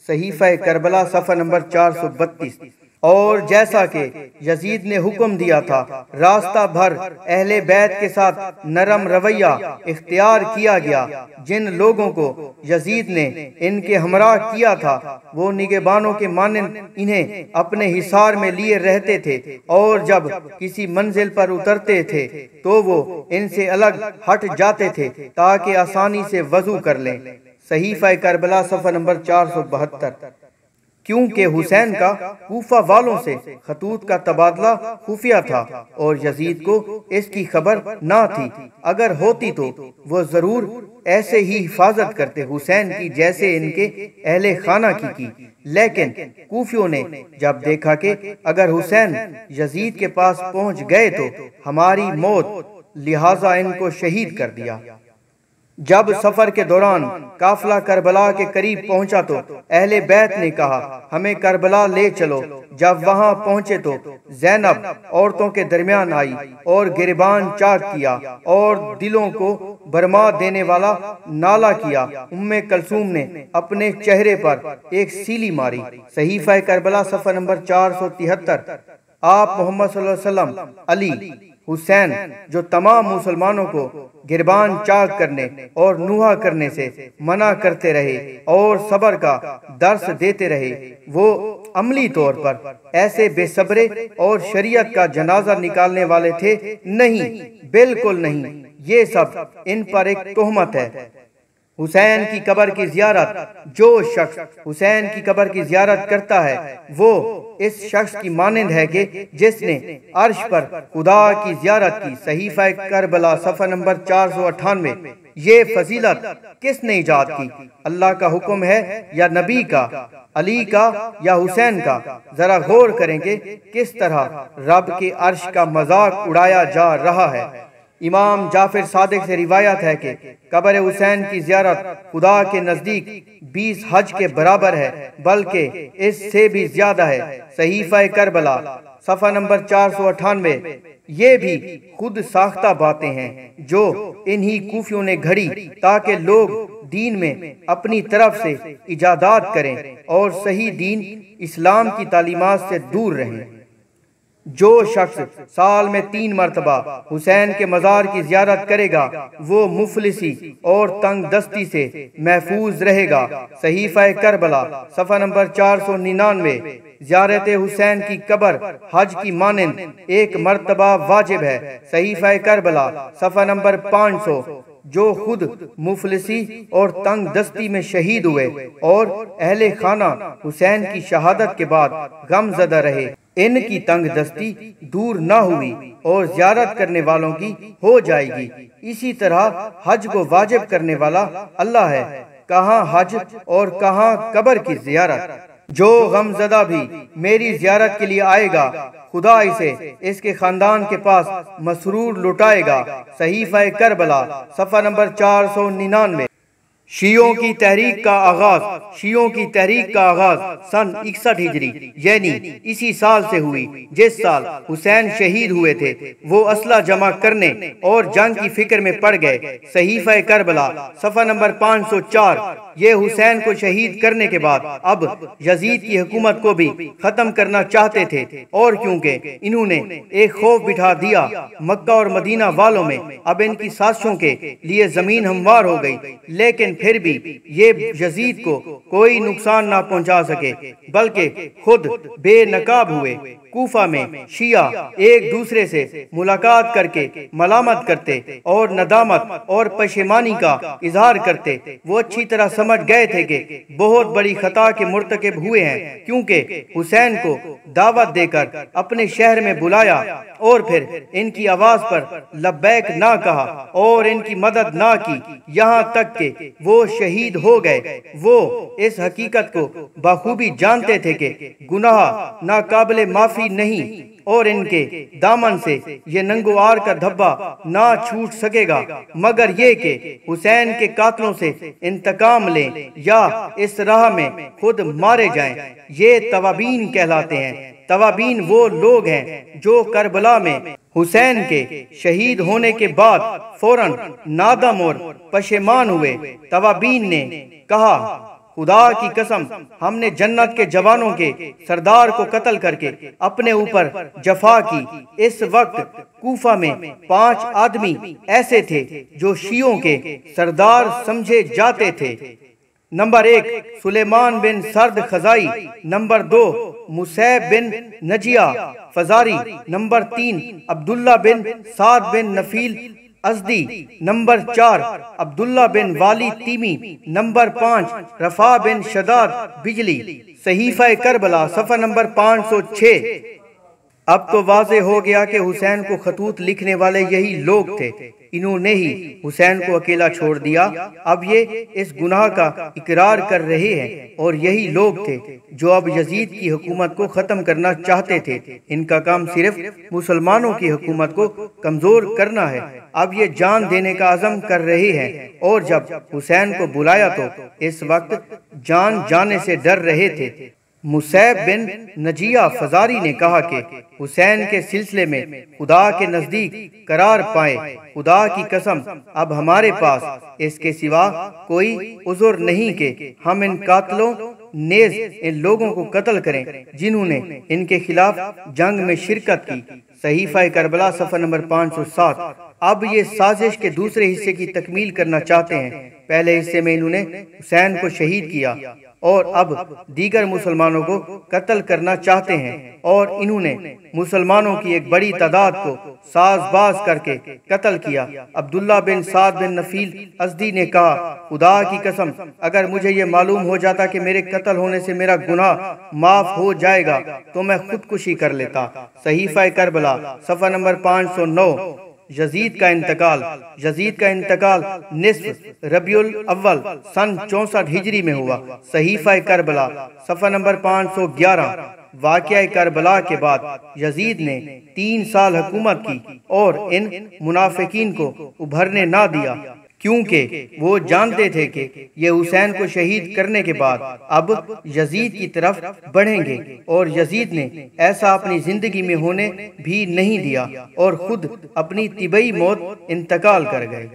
صحیفہ کربلا صفحہ نمبر 432۔ اور جیسا کہ یزید نے حکم دیا تھا راستہ بھر اہل بیت کے ساتھ نرم رویہ اختیار کیا گیا۔ جن لوگوں کو یزید نے ان کے ہمراہ کیا تھا وہ نگہبانوں کے مانند انہیں اپنے حصار میں لیے رہتے تھے، اور جب کسی منزل پر اترتے تھے تو وہ ان سے الگ ہٹ جاتے تھے تاکہ آسانی سے وضو کر لیں۔ صحیفہ کربلا صفحہ نمبر 472۔ کیونکہ حسین کا کوفہ والوں سے خطوط کا تبادلہ خفیہ تھا اور یزید کو اس کی خبر نہ تھی، اگر ہوتی تو وہ ضرور ایسے ہی حفاظت کرتے حسین کی جیسے ان کے اہل خانہ کی، لیکن کوفیوں نے جب دیکھا کہ اگر حسین یزید کے پاس پہنچ گئے تو ہماری موت، لہٰذا ان کو شہید کر دیا۔ جب سفر کے دوران قافلہ کربلا کے قریب پہنچا تو اہل بیت نے کہا ہمیں کربلا لے چلو۔ جب وہاں پہنچے تو زینب عورتوں کے درمیان آئی اور گریبان چاک کیا اور دلوں کو برما دینے والا نالہ کیا۔ ام کلثوم نے اپنے چہرے پر ایک سیلی ماری۔ صحیفہ کربلا صفحہ نمبر 473۔ آپ محمد صلی اللہ علیہ وسلم علی، حسین جو تمام مسلمانوں کو گریبان چاک کرنے اور نوحہ کرنے سے منع کرتے رہے اور صبر کا درس دیتے رہے، وہ عملی طور پر ایسے بے صبرے اور شریعت کا جنازہ نکالنے والے تھے؟ نہیں، بالکل نہیں، یہ سب ان پر ایک تہمت ہے۔ حسین کی قبر کی زیارت، جو شخص حسین کی قبر کی زیارت کرتا ہے وہ اس شخص کی مانند ہے کہ جس نے عرش پر خدا کی زیارت کی۔ صحیفہ کربلا صفحہ نمبر 498۔ یہ فضیلت کس نے ایجاد کی؟ اللہ کا حکم ہے یا نبی کا، علی کا یا حسین کا؟ ذرا غور کریں کہ کس طرح رب کے عرش کا مذاق اڑایا جا رہا ہے۔ امام جعفر صادق سے روایت ہے کہ قبر حسین کی زیارت خدا کے نزدیک 20 حج کے برابر ہے، بلکہ اس سے بھی زیادہ ہے۔ صحیفہ کربلا صفحہ نمبر 498۔ یہ بھی خود ساختہ باتیں ہیں جو انہی کوفیوں نے گھڑی تاکہ لوگ دین میں اپنی طرف سے ایجادات کریں اور صحیح دین اسلام کی تعلیمات سے دور رہیں۔ جو شخص سال میں 3 مرتبہ حسین کے مزار کی زیارت کرے گا وہ مفلسی اور تنگ دستی سے محفوظ رہے گا۔ صحیفہ کربلا صفحہ نمبر 499۔ زیارت حسین کی قبر حج کی مانند ایک مرتبہ واجب ہے۔ صحیفہ کربلا صفحہ نمبر 500۔ جو خود مفلسی اور تنگ دستی میں شہید ہوئے اور اہل خانہ حسین کی شہادت کے بعد غم زدہ رہے، ان کی تنگ دستی دور نہ ہوئی اور زیارت کرنے والوں کی ہو جائے گی۔ اسی طرح حج کو واجب کرنے والا اللہ ہے، کہاں حج اور کہاں قبر کی زیارت۔ جو غم زدہ بھی میری زیارت کے لیے آئے گا خدا اسے اس کے خاندان کے پاس مسرور لٹائے گا۔ صحیفہ کربلا صفحہ نمبر 499۔ شیعوں کی تحریک کا آغاز سن 61 ہجری یعنی اسی سال سے ہوئی جس سال حسین شہید ہوئے تھے۔ وہ اسلحہ جمع کرنے اور جنگ کی فکر میں پڑ گئے۔ صحیفہ کربلا صفحہ نمبر 504۔ یہ حسین کو شہید کرنے کے بعد اب یزید کی حکومت کو بھی ختم کرنا چاہتے تھے، اور کیونکہ انہوں نے ایک خوف بٹھا دیا مکہ اور مدینہ والوں میں، اب ان کی سازشوں کے لیے زمین ہموار ہو گئی، لیکن پھر بھی یہ یزید کو کوئی نقصان نہ پہنچا سکے بلکہ خود بے نقاب ہوئے۔ کوفہ میں شیعہ ایک دوسرے سے ملاقات کر کے ملامت کرتے اور ندامت اور پشیمانی کا اظہار کرتے۔ وہ اچھی طرح سمجھ گئے تھے کہ بہت بڑی خطا کے مرتکب ہوئے ہیں، کیونکہ حسین کو دعوت دے کر اپنے شہر میں بلایا اور پھر ان کی آواز پر لبیک نہ کہا اور ان کی مدد نہ کی، یہاں تک کہ وہ شہید ہو گئے۔ وہ اس حقیقت کو بخوبی جانتے تھے کہ گناہ ناقابل معافی نہیں اور ان کے دامن سے یہ ننگوار کا دھبا نہ چھوٹ سکے گا مگر یہ کہ حسین کے قاتلوں سے انتقام لیں یا اس راہ میں خود مارے جائیں۔ یہ توابین کہلاتے ہیں۔ توابین وہ لوگ ہیں جو کربلا میں حسین کے شہید ہونے کے بعد فوراً نادم اور پشیمان ہوئے۔ توابین نے کہا خدا کی قسم ہم نے جنت کے جوانوں کے سردار کو قتل کر کے اپنے اوپر جفا کی۔ اس وقت کوفہ میں 5 آدمی ایسے تھے جو شیعوں کے سردار سمجھے جاتے تھے۔ نمبر 1 سلیمان بن سرد خزائی، نمبر 2 مصعب بن نجیہ فزاری، نمبر 3 عبداللہ بن سعد بن نفیل ازدی، نمبر 4 عبداللہ بن والی تیمی، نمبر 5 رفاع بن شداد بجلی۔ صحیفہ کربلا صفحہ نمبر 506۔ اب تو واضح ہو گیا کہ حسین کو خطوط لکھنے والے یہی لوگ تھے، انہوں نے ہی حسین کو اکیلا چھوڑ دیا۔ اب یہ اس گناہ کا اقرار کر رہے ہیں اور یہی لوگ تھے جو اب یزید کی حکومت کو ختم کرنا چاہتے تھے۔ ان کا کام صرف مسلمانوں کی حکومت کو کمزور کرنا ہے۔ اب یہ جان دینے کا عزم کر رہے ہیں اور جب حسین کو بلایا تو اس وقت جان جانے سے ڈر رہے تھے۔ مصعب بن نجیہ فزاری نے کہا کہ حسین کے سلسلے میں خدا کے نزدیک قرار پائے، خدا کی قسم اب ہمارے پاس اس کے سوا کوئی عذر نہیں کہ ہم ان قاتلوں نیز ان لوگوں کو قتل کریں جنہوں نے ان کے خلاف جنگ میں شرکت کی۔ صحیفہ کربلا صفحہ نمبر 507۔ اب یہ سازش کے دوسرے حصے کی تکمیل کرنا چاہتے ہیں۔ پہلے حصے میں انہوں نے حسین کو شہید کیا اور اب دیگر مسلمانوں کو قتل کرنا چاہتے ہیں، اور انہوں نے مسلمانوں کی ایک بڑی تعداد کو ساز باز کر کے قتل کیا۔ عبداللہ بن سعد بن نفیل ازدی نے کہا خدا کی قسم اگر مجھے یہ معلوم ہو جاتا کہ میرے قتل ہونے سے میرا گناہ معاف ہو جائے گا تو میں خودکشی کر لیتا۔ صحیفہ کربلا صفحہ نمبر 509۔ یزید کا انتقال نصف ربیع الاول سن 64 ہجری میں ہوا۔ صحیفہ کربلا صفحہ نمبر 511۔ واقعہ کربلا کے بعد یزید نے 3 سال حکومت کی اور ان منافقین کو ابھرنے نہ دیا، کیونکہ وہ جانتے تھے کہ یہ حسین کو شہید کرنے کے بعد اب یزید کی طرف بڑھیں گے، اور یزید نے ایسا اپنی زندگی میں ہونے بھی نہیں دیا اور خود اپنی طبعی موت انتقال کر گئے۔